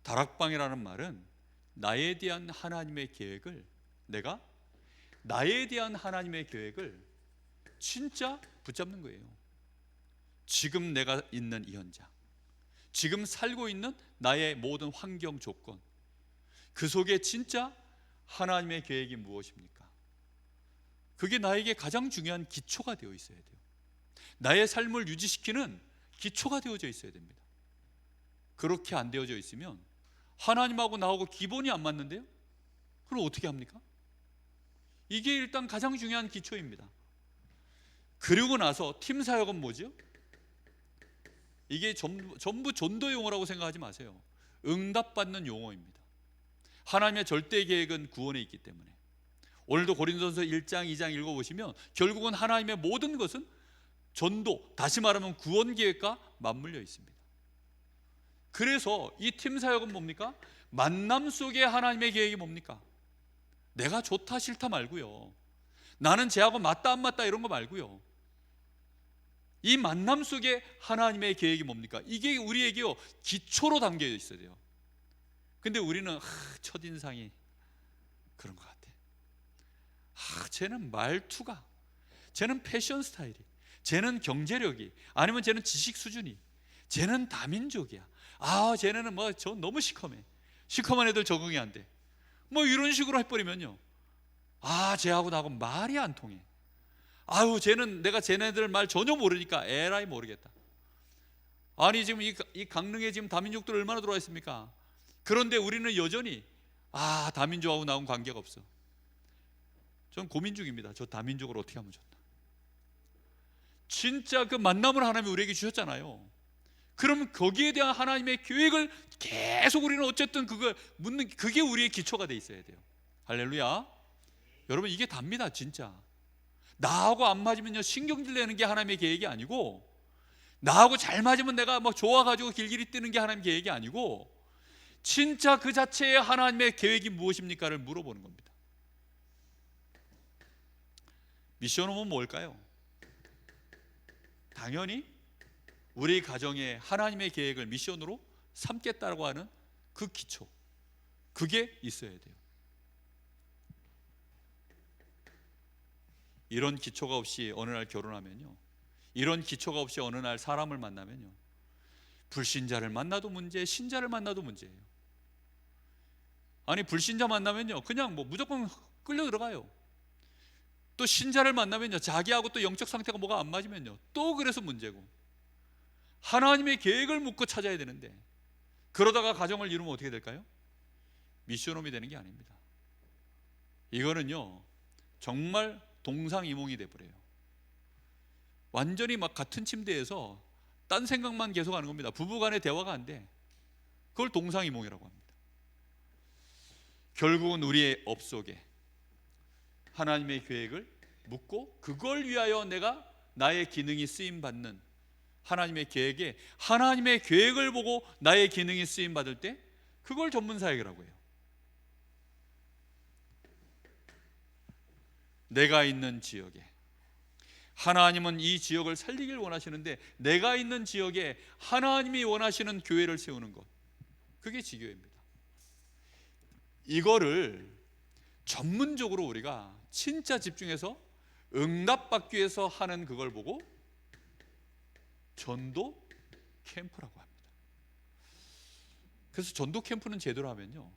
다락방이라는 말은 나에 대한 하나님의 계획을, 내가 나에 대한 하나님의 계획을 진짜 붙잡는 거예요. 지금 내가 있는 이 현장, 지금 살고 있는 나의 모든 환경 조건, 그 속에 진짜 하나님의 계획이 무엇입니까? 그게 나에게 가장 중요한 기초가 되어 있어야 돼요. 나의 삶을 유지시키는 기초가 되어져 있어야 됩니다. 그렇게 안 되어져 있으면 하나님하고 나하고 기본이 안 맞는데요? 그럼 어떻게 합니까? 이게 일단 가장 중요한 기초입니다. 그리고 나서 팀 사역은 뭐죠? 이게 전부 전도 용어라고 생각하지 마세요. 응답받는 용어입니다. 하나님의 절대 계획은 구원에 있기 때문에 오늘도 고린도전서 1장 2장 읽어보시면 결국은 하나님의 모든 것은 전도, 다시 말하면 구원 계획과 맞물려 있습니다. 그래서 이 팀 사역은 뭡니까? 만남 속에 하나님의 계획이 뭡니까? 내가 좋다 싫다 말고요, 나는 쟤하고 맞다 안 맞다 이런 거 말고요, 이 만남 속에 하나님의 계획이 뭡니까? 이게 우리에게요 기초로 담겨 있어야 돼요. 근데 우리는 첫인상이 그런 것 같아. 쟤는 말투가, 쟤는 패션 스타일이, 쟤는 경제력이, 아니면 쟤는 지식 수준이, 쟤는 다민족이야. 쟤네는 뭐 저 너무 시커매, 시커먼 애들 적응이 안 돼. 뭐 이런 식으로 해버리면요, 쟤하고 나하고 말이 안 통해. 쟤는 내가 쟤네들 말 전혀 모르니까 에라이 모르겠다. 아니 지금 이 강릉에 지금 다민족들 얼마나 들어와 있습니까? 그런데 우리는 여전히 다민족하고 나하고 관계가 없어. 전 고민 중입니다. 저 다민족을 어떻게 하면 좋나. 진짜 그 만남을 하나님이 우리에게 주셨잖아요. 그럼 거기에 대한 하나님의 계획을 계속 우리는 어쨌든 그걸 묻는, 그게 우리의 기초가 돼 있어야 돼요. 할렐루야. 여러분 이게 답니다. 진짜 나하고 안 맞으면요 신경질 내는 게 하나님의 계획이 아니고, 나하고 잘 맞으면 내가 뭐 좋아가지고 길길이 뛰는 게 하나님의 계획이 아니고, 진짜 그 자체의 하나님의 계획이 무엇입니까를 물어보는 겁니다. 미션홈은 뭘까요? 당연히 우리 가정에 하나님의 계획을 미션으로 삼겠다고 하는 그 기초, 그게 있어야 돼요. 이런 기초가 없이 어느 날 결혼하면요, 이런 기초가 없이 어느 날 사람을 만나면요, 불신자를 만나도 문제, 신자를 만나도 문제예요. 아니 불신자 만나면요 그냥 뭐 무조건 끌려 들어가요. 또 신자를 만나면요 자기하고 또 영적 상태가 뭐가 안 맞으면요 또 그래서 문제고. 하나님의 계획을 묻고 찾아야 되는데, 그러다가 가정을 이루면 어떻게 될까요? 미션홈이 되는 게 아닙니다. 이거는요 정말 동상이몽이 돼버려요. 완전히 막 같은 침대에서 딴 생각만 계속 하는 겁니다. 부부간의 대화가 안 돼. 그걸 동상이몽이라고 합니다. 결국은 우리의 업 속에 하나님의 계획을 묻고, 그걸 위하여 내가 나의 기능이 쓰임받는 하나님의 계획에, 하나님의 계획을 보고 나의 기능이 쓰임받을 때 그걸 전문사역이라고 해요. 내가 있는 지역에 하나님은 이 지역을 살리길 원하시는데, 내가 있는 지역에 하나님이 원하시는 교회를 세우는 것, 그게 지교회입니다. 이거를 전문적으로 우리가 진짜 집중해서 응답받기 위해서 하는 그걸 보고 전도 캠프라고 합니다. 그래서 전도 캠프는 제대로 하면요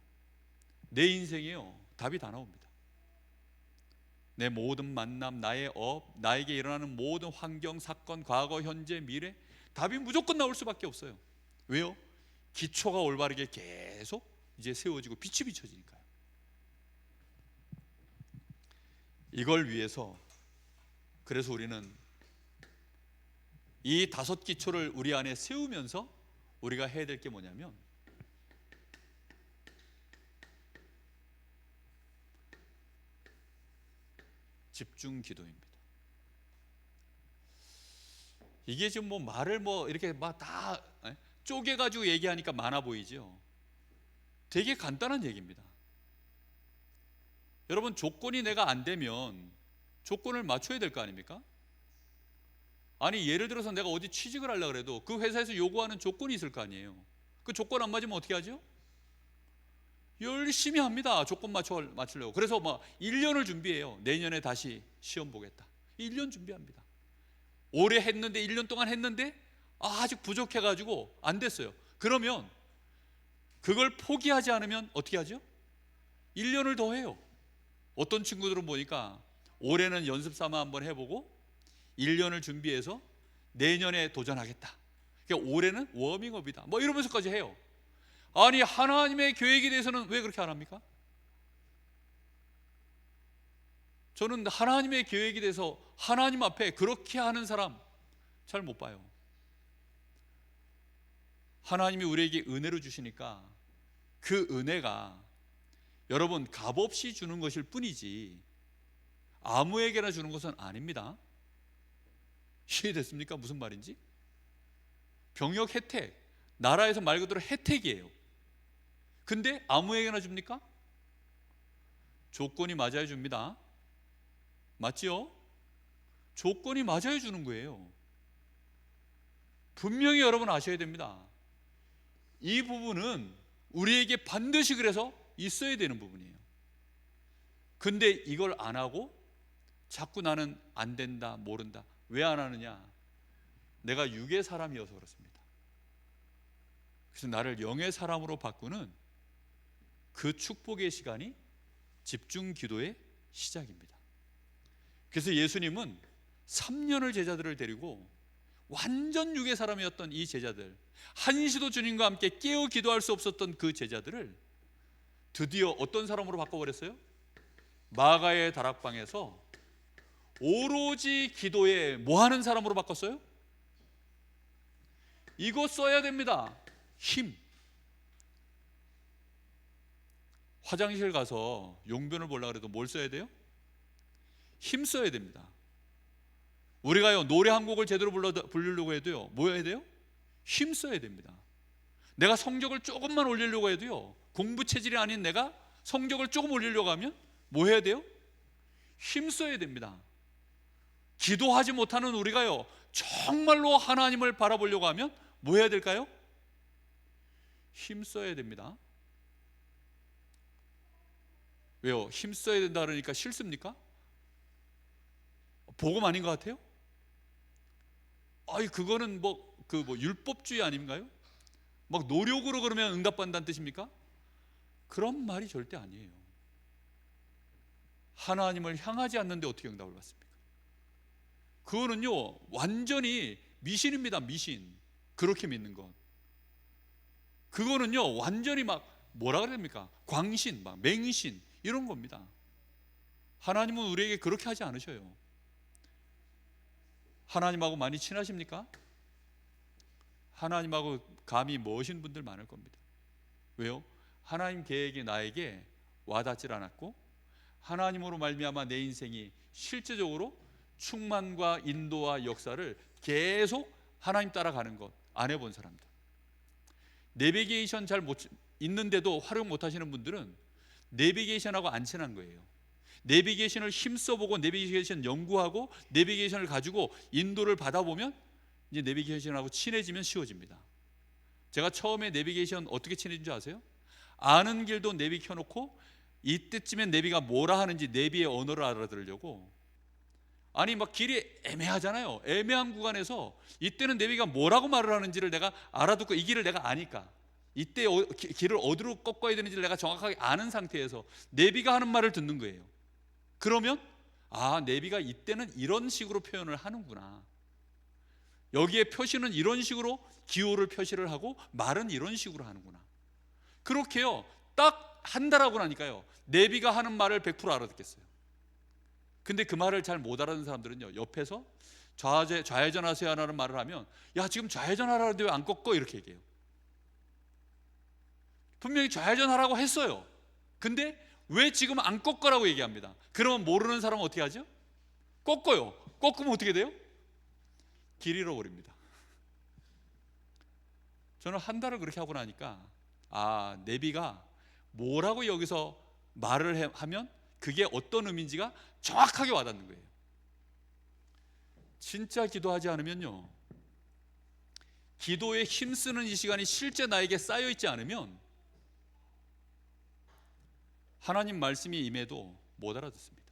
내 인생에요 답이 다 나옵니다. 내 모든 만남, 나의 업, 나에게 일어나는 모든 환경, 사건, 과거, 현재, 미래, 답이 무조건 나올 수밖에 없어요. 왜요? 기초가 올바르게 계속 이제 세워지고 빛이 비춰지니까요. 이걸 위해서 그래서 우리는 이 5 기초를 우리 안에 세우면서 우리가 해야 될 게 뭐냐면, 집중 기도입니다. 이게 지금 뭐 말을 뭐 이렇게 막 다 쪼개가지고 얘기하니까 많아 보이죠. 되게 간단한 얘기입니다. 여러분 조건이 내가 안 되면 조건을 맞춰야 될 거 아닙니까? 아니 예를 들어서 내가 어디 취직을 하려고 그래도 그 회사에서 요구하는 조건이 있을 거 아니에요. 그 조건 안 맞으면 어떻게 하죠? 열심히 합니다. 조건 맞추려고. 그래서 막 1년을 준비해요. 내년에 다시 시험 보겠다. 1년 준비합니다. 올해 했는데 1년 동안 했는데 아직 부족해가지고 안 됐어요. 그러면 그걸 포기하지 않으면 어떻게 하죠? 1년을 더 해요. 어떤 친구들은 보니까 올해는 연습 삼아 한번 해보고 1년을 준비해서 내년에 도전하겠다. 그러니까 올해는 워밍업이다. 뭐 이러면서까지 해요. 아니 하나님의 계획에 대해서는 왜 그렇게 안 합니까? 저는 하나님의 계획에 대해서 하나님 앞에 그렇게 하는 사람 잘 못 봐요. 하나님이 우리에게 은혜로 주시니까 그 은혜가 여러분 값없이 주는 것일 뿐이지 아무에게나 주는 것은 아닙니다. 이해됐습니까? 무슨 말인지? 병역 혜택 나라에서 말 그대로 혜택이에요. 근데 아무에게나 줍니까? 조건이 맞아야 줍니다. 맞지요? 조건이 맞아야 주는 거예요. 분명히 여러분 아셔야 됩니다. 이 부분은 우리에게 반드시 그래서 있어야 되는 부분이에요. 근데 이걸 안 하고 자꾸 나는 안 된다, 모른다. 왜 안 하느냐? 내가 육의 사람이어서 그렇습니다. 그래서 나를 영의 사람으로 바꾸는 그 축복의 시간이 집중 기도의 시작입니다. 그래서 예수님은 3년을 제자들을 데리고 완전 육의 사람이었던 이 제자들, 한시도 주님과 함께 깨어 기도할 수 없었던 그 제자들을 드디어 어떤 사람으로 바꿔버렸어요? 마가의 다락방에서 오로지 기도에 뭐하는 사람으로 바꿨어요? 이거 써야 됩니다. 힘. 화장실 가서 용변을 보려고 해도 뭘 써야 돼요? 힘 써야 됩니다. 우리가요 노래 한 곡을 제대로 부르려고 해도요 뭐 해야 돼요? 힘 써야 됩니다. 내가 성적을 조금만 올리려고 해도요, 공부 체질이 아닌 내가 성적을 조금 올리려고 하면 뭐 해야 돼요? 힘 써야 됩니다. 기도하지 못하는 우리가요 정말로 하나님을 바라보려고 하면 뭐 해야 될까요? 힘 써야 됩니다. 왜요? 힘 써야 된다 그러니까 싫습니까? 복음 아닌 것 같아요? 아니 그거는 율법주의 아닌가요? 막 노력으로 그러면 응답받는다는 뜻입니까? 그런 말이 절대 아니에요. 하나님을 향하지 않는데 어떻게 응답을 받습니까? 그거는요 완전히 미신입니다. 미신. 그렇게 믿는 것. 그거는요 완전히 막 뭐라 그래야 됩니까? 광신, 막 맹신 이런 겁니다. 하나님은 우리에게 그렇게 하지 않으셔요. 하나님하고 많이 친하십니까? 하나님하고 감히 머신 분들 많을 겁니다. 왜요? 하나님 계획이 나에게 와닿질 않았고 하나님으로 말미암아 내 인생이 실제적으로 충만과 인도와 역사를 계속 하나님 따라가는 것 안 해본 사람들, 내비게이션 잘 못 있는데도 활용 못 하시는 분들은 내비게이션하고 안 친한 거예요. 내비게이션을 힘써보고 내비게이션 연구하고 내비게이션을 가지고 인도를 받아보면 이제 내비게이션하고 친해지면 쉬워집니다. 제가 처음에 내비게이션 어떻게 친해진 줄 아세요? 아는 길도 내비 켜놓고 이때쯤엔 내비가 뭐라 하는지 내비의 언어를 알아들으려고, 아니 막 길이 애매하잖아요. 애매한 구간에서 이때는 내비가 뭐라고 말을 하는지를 내가 알아듣고 이 길을 내가 아니까 이때 길을 어디로 꺾어야 되는지를 내가 정확하게 아는 상태에서 내비가 하는 말을 듣는 거예요. 그러면 아 내비가 이때는 이런 식으로 표현을 하는구나, 여기에 표시는 이런 식으로 기호를 표시를 하고 말은 이런 식으로 하는구나. 그렇게요 딱 한 달 하고 나니까요 내비가 하는 말을 100% 알아듣겠어요. 근데 그 말을 잘 못 알아듣는 사람들은요 옆에서 좌회전 하세요 하는 말을 하면 야 지금 좌회전 하라는데 왜 안 꺾어? 이렇게 얘기해요. 분명히 좌회전 하라고 했어요. 근데 왜 지금 안 꺾으라고 얘기합니다. 그러면 모르는 사람은 어떻게 하죠? 꺾어요. 꺾으면 어떻게 돼요? 길 잃어버립니다. 저는 한 달을 그렇게 하고 나니까 아 내비가 뭐라고 여기서 말을 하면 그게 어떤 의미인지가 정확하게 와닿는 거예요. 진짜 기도하지 않으면요, 기도에 힘쓰는 이 시간이 실제 나에게 쌓여있지 않으면 하나님 말씀이 임해도 못 알아듣습니다.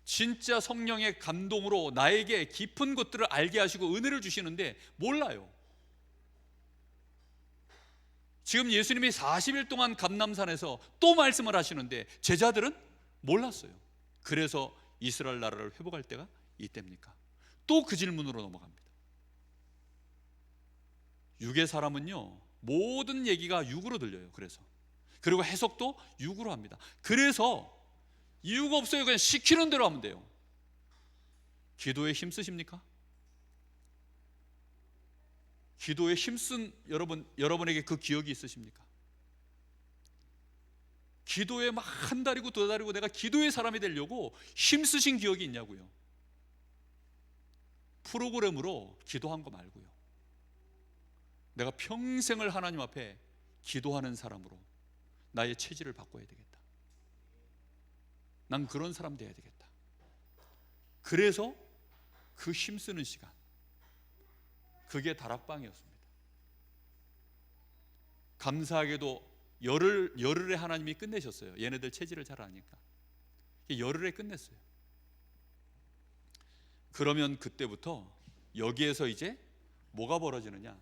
진짜 성령의 감동으로 나에게 깊은 것들을 알게 하시고 은혜를 주시는데 몰라요. 지금 예수님이 40일 동안 감람산에서 또 말씀을 하시는데 제자들은 몰랐어요. 그래서 이스라엘 나라를 회복할 때가 이때입니까? 또 그 질문으로 넘어갑니다. 육의 사람은요 모든 얘기가 육으로 들려요. 그리고 해석도 육으로 합니다. 그래서 이유가 없어요. 그냥 시키는 대로 하면 돼요. 기도에 힘쓰십니까? 기도에 힘쓴 여러분에게 그 기억이 있으십니까? 기도에 막 한 달이고 두 달이고 내가 기도의 사람이 되려고 힘쓰신 기억이 있냐고요. 프로그램으로 기도한 거 말고요. 내가 평생을 하나님 앞에 기도하는 사람으로 나의 체질을 바꿔야 되겠다. 난 그런 사람 돼야 되겠다. 그래서 그 힘쓰는 시간, 그게 다락방이었습니다. 감사하게도 열흘에 하나님이 끝내셨어요. 얘네들 체질을 잘 아니까 열흘에 끝냈어요. 그러면 그때부터 여기에서 이제 뭐가 벌어지느냐,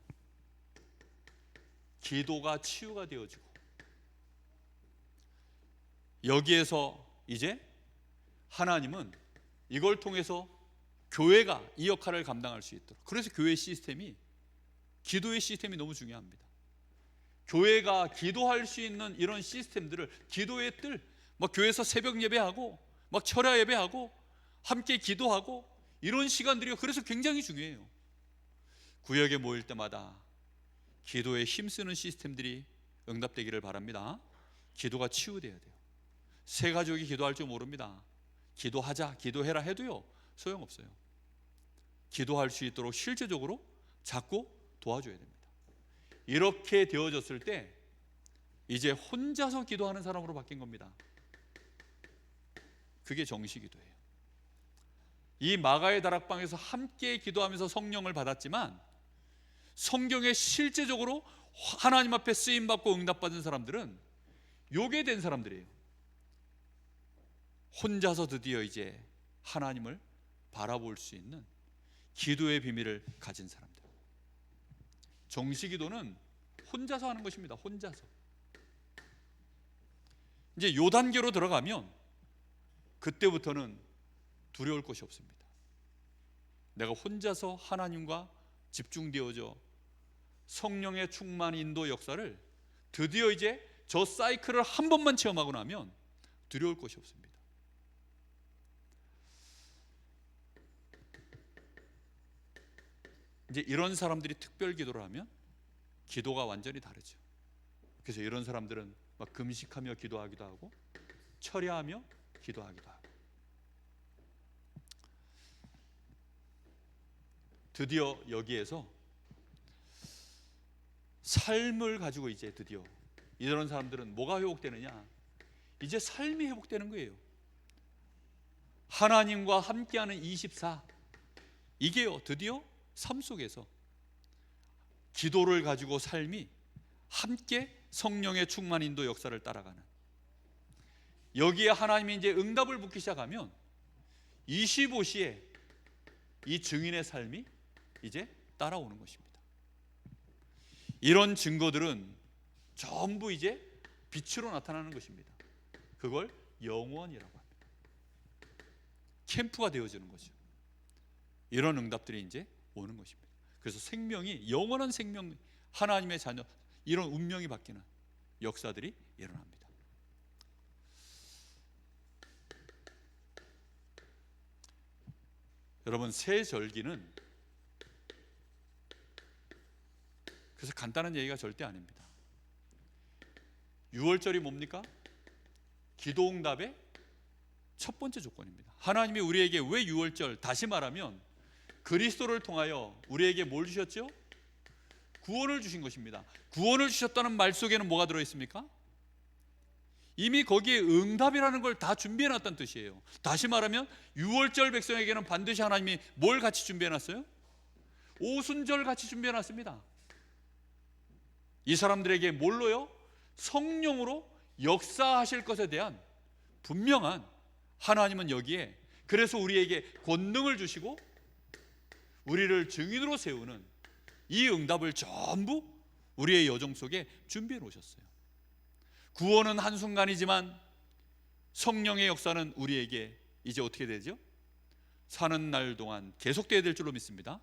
기도가 치유가 되어지고, 여기에서 이제 하나님은 이걸 통해서 교회가 이 역할을 감당할 수 있도록, 그래서 교회 시스템이, 기도의 시스템이 너무 중요합니다. 교회가 기도할 수 있는 이런 시스템들을, 기도의 뜰, 막 교회에서 새벽 예배하고 막 철야 예배하고 함께 기도하고 이런 시간들이 그래서 굉장히 중요해요. 구역에 모일 때마다 기도에 힘쓰는 시스템들이 응답되기를 바랍니다. 기도가 치유돼야 돼요. 새 가족이 기도할 줄 모릅니다. 기도하자, 기도해라 해도요 소용없어요. 기도할 수 있도록 실제적으로 자꾸 도와줘야 됩니다. 이렇게 되어졌을 때 이제 혼자서 기도하는 사람으로 바뀐 겁니다. 그게 정시기도예요. 이 마가의 다락방에서 함께 기도하면서 성령을 받았지만, 성경에 실제적으로 하나님 앞에 쓰임받고 응답받은 사람들은 요게 된 사람들이에요. 혼자서 드디어 이제 하나님을 바라볼 수 있는 기도의 비밀을 가진 사람들. 정시기도는 혼자서 하는 것입니다. 혼자서. 이제 요 단계로 들어가면 그때부터는 두려울 것이 없습니다. 내가 혼자서 하나님과 집중되어져 성령의 충만 인도 역사를 드디어 이제 저 사이클을 한 번만 체험하고 나면 두려울 것이 없습니다. 이제 이런 사람들이 특별 기도를 하면 기도가 완전히 다르죠. 그래서 이런 사람들은 막 금식하며 기도하기도 하고 철야하며 기도하기도 하고, 드디어 여기에서 삶을 가지고 이제 드디어 이런 사람들은 뭐가 회복되느냐, 이제 삶이 회복되는 거예요. 하나님과 함께하는 24, 이게요 드디어 삶 속에서 기도를 가지고 삶이 함께 성령의 충만 인도 역사를 따라가는, 여기에 하나님이 이제 응답을 붓기 시작하면 25시에 이 증인의 삶이 이제 따라오는 것입니다. 이런 증거들은 전부 이제 빛으로 나타나는 것입니다. 그걸 영원이라고 합니다. 캠프가 되어지는 거죠. 이런 응답들이 이제 오는 것입니다. 그래서 생명이, 영원한 생명, 하나님의 자녀, 이런 운명이 바뀌는 역사들이 일어납니다. 여러분, 새 절기는 그래서 간단한 얘기가 절대 아닙니다. 6월절이 뭡니까? 기도응답의 첫 번째 조건입니다. 하나님이 우리에게 왜 6월절, 다시 말하면 그리스도를 통하여 우리에게 뭘 주셨죠? 구원을 주신 것입니다. 구원을 주셨다는 말 속에는 뭐가 들어있습니까? 이미 거기에 응답이라는 걸 다 준비해놨다는 뜻이에요. 다시 말하면 6월절 백성에게는 반드시 하나님이 뭘 같이 준비해놨어요? 오순절 같이 준비해놨습니다. 이 사람들에게 뭘로요? 성령으로 역사하실 것에 대한 분명한, 하나님은 여기에 그래서 우리에게 권능을 주시고 우리를 증인으로 세우는 이 응답을 전부 우리의 여정 속에 준비해 놓으셨어요. 구원은 한순간이지만 성령의 역사는 우리에게 이제 어떻게 되죠? 사는 날 동안 계속돼야 될 줄로 믿습니다.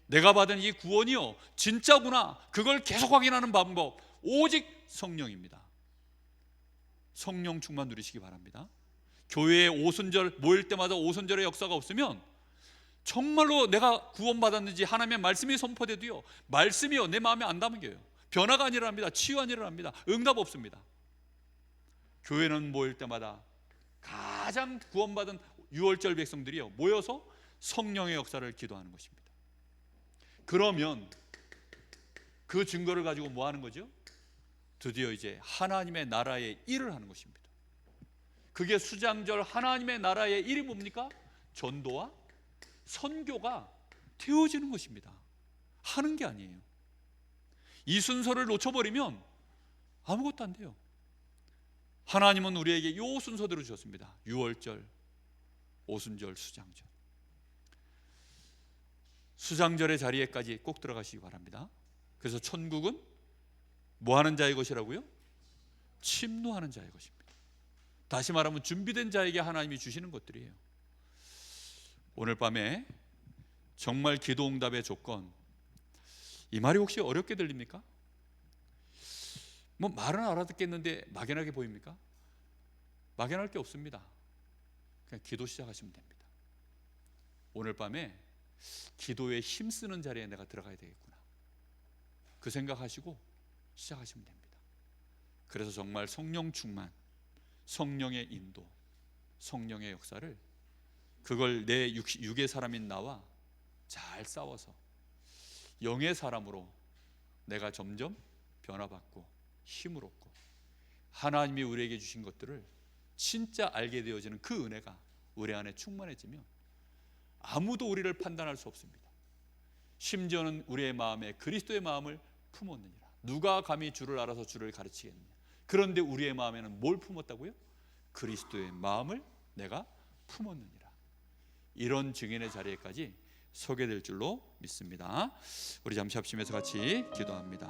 내가 받은 이 구원이요 진짜구나, 그걸 계속 확인하는 방법 오직 성령입니다. 성령 충만 누리시기 바랍니다. 교회에 오순절 모일 때마다 오순절의 역사가 없으면 정말로 내가 구원받았는지 하나님의 말씀이 선포돼도요 말씀이요 내 마음에 안 담겨요. 변화가 안 일어납니다. 치유 안 일어납니다. 응답 없습니다. 교회는 모일 때마다 가장 구원받은 6월절 백성들이요 모여서 성령의 역사를 기도하는 것입니다. 그러면 그 증거를 가지고 뭐 하는 거죠? 드디어 이제 하나님의 나라의 일을 하는 것입니다. 그게 수장절 하나님의 나라의 일이 뭡니까? 전도와 선교가 되어지는 것입니다. 하는 게 아니에요. 이 순서를 놓쳐버리면 아무것도 안 돼요. 하나님은 우리에게 이 순서대로 주셨습니다. 유월절, 오순절, 수장절. 수장절의 자리에까지 꼭 들어가시기 바랍니다. 그래서 천국은 뭐 하는 자의 것이라고요? 침노하는 자의 것입니다. 다시 말하면 준비된 자에게 하나님이 주시는 것들이에요. 오늘 밤에 정말 기도응답의 조건, 이 말이 혹시 어렵게 들립니까? 뭐 말은 알아듣겠는데 막연하게 보입니까? 막연할 게 없습니다. 그냥 기도 시작하시면 됩니다. 오늘 밤에 기도에 힘쓰는 자리에 내가 들어가야 되겠구나, 그 생각하시고 시작하시면 됩니다. 그래서 정말 성령 충만, 성령의 인도, 성령의 역사를, 그걸 내 육의 사람인 나와 잘 싸워서 영의 사람으로 내가 점점 변화받고 힘을 얻고 하나님이 우리에게 주신 것들을 진짜 알게 되어지는 그 은혜가 우리 안에 충만해지면 아무도 우리를 판단할 수 없습니다. 심지어는 우리의 마음에 그리스도의 마음을 품었느니라. 누가 감히 주를 알아서 주를 가르치겠느냐. 그런데 우리의 마음에는 뭘 품었다고요? 그리스도의 마음을 내가 품었느니라. 이런 증인의 자리에까지 서게 될 줄로 믿습니다. 우리 잠시 합심해서 같이 기도합니다.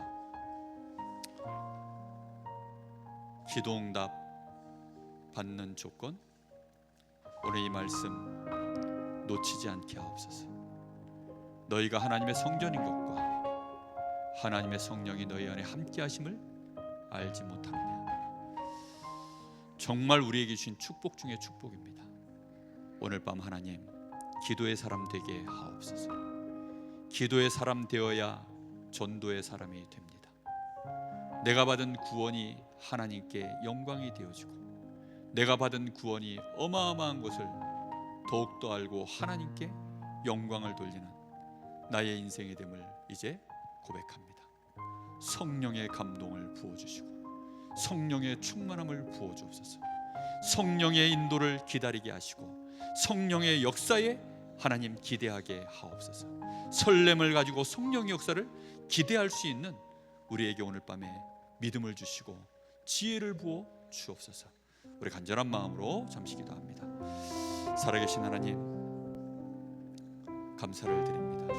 기도응답 받는 조건, 오늘 이 말씀 놓치지 않게 하옵소서. 너희가 하나님의 성전인 것과 하나님의 성령이 너희 안에 함께 하심을 알지 못하느냐. 정말 우리에게 주신 축복 중에 축복입니다. 오늘 밤 하나님, 기도의 사람 되게 하옵소서. 기도의 사람 되어야 전도의 사람이 됩니다. 내가 받은 구원이 하나님께 영광이 되어지고 내가 받은 구원이 어마어마한 것을 더욱더 알고 하나님께 영광을 돌리는 나의 인생이 됨을 이제 고백합니다. 성령의 감동을 부어주시고 성령의 충만함을 부어주옵소서. 성령의 인도를 기다리게 하시고 성령의 역사에 하나님 기대하게 하옵소서. 설렘을 가지고 성령의 역사를 기대할 수 있는 우리에게 오늘 밤에 믿음을 주시고 지혜를 부어 주옵소서. 우리 간절한 마음으로 잠시 기도합니다. 살아계신 하나님, 감사를 드립니다.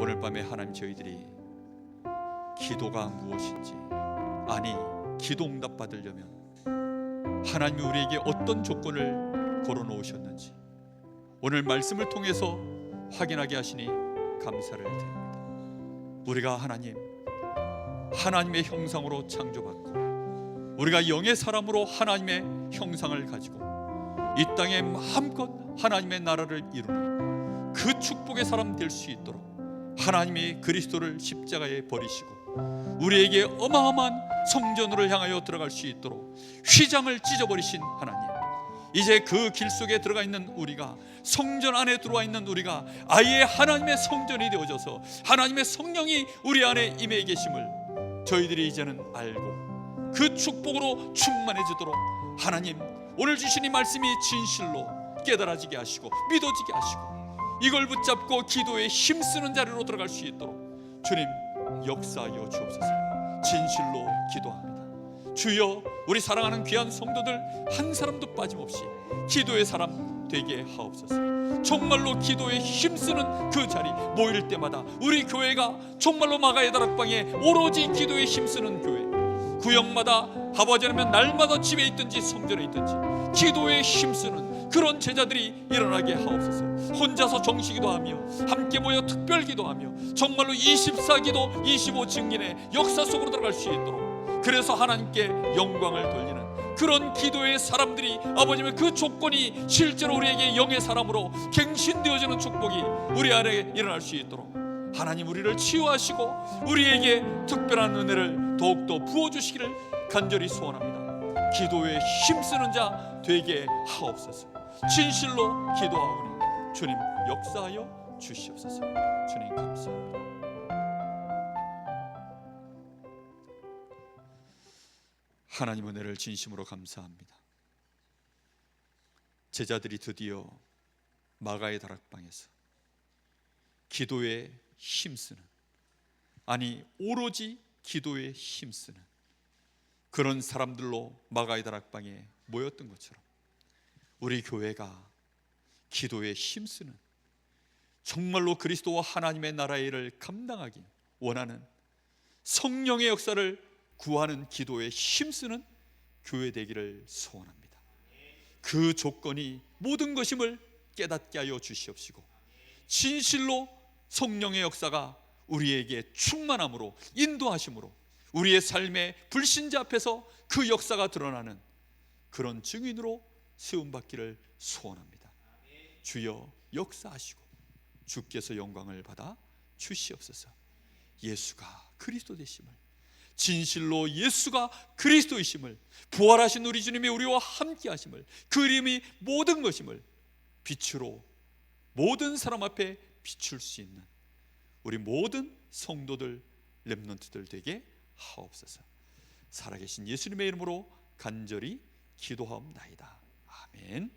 오늘 밤에 하나님, 저희들이 기도가 무엇인지, 아니 기도 응답 받으려면 하나님이 우리에게 어떤 조건을 걸어놓으셨는지 오늘 말씀을 통해서 확인하게 하시니 감사를 드립니다. 우리가 하나님의 형상으로 창조받고 우리가 영의 사람으로 하나님의 형상을 가지고 이 땅에 마음껏 하나님의 나라를 이루는 그 축복의 사람 될 수 있도록 하나님이 그리스도를 십자가에 버리시고 우리에게 어마어마한 성전으로 향하여 들어갈 수 있도록 휘장을 찢어버리신 하나님, 이제 그 길 속에 들어가 있는 우리가, 성전 안에 들어와 있는 우리가 아예 하나님의 성전이 되어져서 하나님의 성령이 우리 안에 임해 계심을 저희들이 이제는 알고 그 축복으로 충만해지도록 하나님, 오늘 주신 이 말씀이 진실로 깨달아지게 하시고 믿어지게 하시고 이걸 붙잡고 기도에 힘쓰는 자리로 들어갈 수 있도록 주님 역사하여 주옵소서. 진실로 기도합니다. 주여, 우리 사랑하는 귀한 성도들 한 사람도 빠짐없이 기도의 사람 되게 하옵소서. 정말로 기도에 힘쓰는 그 자리 모일 때마다 우리 교회가 정말로 마가의 다락방에 오로지 기도에 힘쓰는 교회, 구역마다 아버지 아니면 날마다 집에 있든지 성전에 있든지 기도에 힘쓰는 그런 제자들이 일어나게 하옵소서. 혼자서 정시기도 하며 함께 모여 특별 기도하며 정말로 24기도 25 증인의 역사 속으로 들어갈 수 있도록, 그래서 하나님께 영광을 돌리는 그런 기도의 사람들이 아버지의 그 조건이 실제로 우리에게 영의 사람으로 갱신되어지는 축복이 우리 안에 일어날 수 있도록 하나님, 우리를 치유하시고 우리에게 특별한 은혜를 더욱더 부어주시기를 간절히 소원합니다. 기도에 힘쓰는 자 되게 하옵소서. 진실로 기도하오니 주님 역사하여 주시옵소서. 주님 감사합니다. 하나님 은혜를 진심으로 감사합니다. 제자들이 드디어 마가의 다락방에서 기도에 힘쓰는, 아니 오로지 기도에 힘쓰는 그런 사람들로 마가의 다락방에 모였던 것처럼 우리 교회가 기도에 힘쓰는, 정말로 그리스도와 하나님의 나라의 일을 감당하기 원하는, 성령의 역사를 구하는 기도에 힘쓰는 교회 되기를 소원합니다. 그 조건이 모든 것임을 깨닫게 하여 주시옵시고, 진실로 성령의 역사가 우리에게 충만함으로, 인도하심으로 우리의 삶의 불신자 앞에서 그 역사가 드러나는 그런 증인으로 세움받기를 소원합니다. 주여 역사하시고 주께서 영광을 받아 주시옵소서. 예수가 그리스도 되심을, 진실로 예수가 그리스도이심을, 부활하신 우리 주님이 우리와 함께 하심을, 그 이름이 모든 것임을 빛으로 모든 사람 앞에 비출 수 있는 우리 모든 성도들, 렘넌트들 되게 하옵소서. 살아계신 예수님의 이름으로 간절히 기도하옵나이다. 아멘.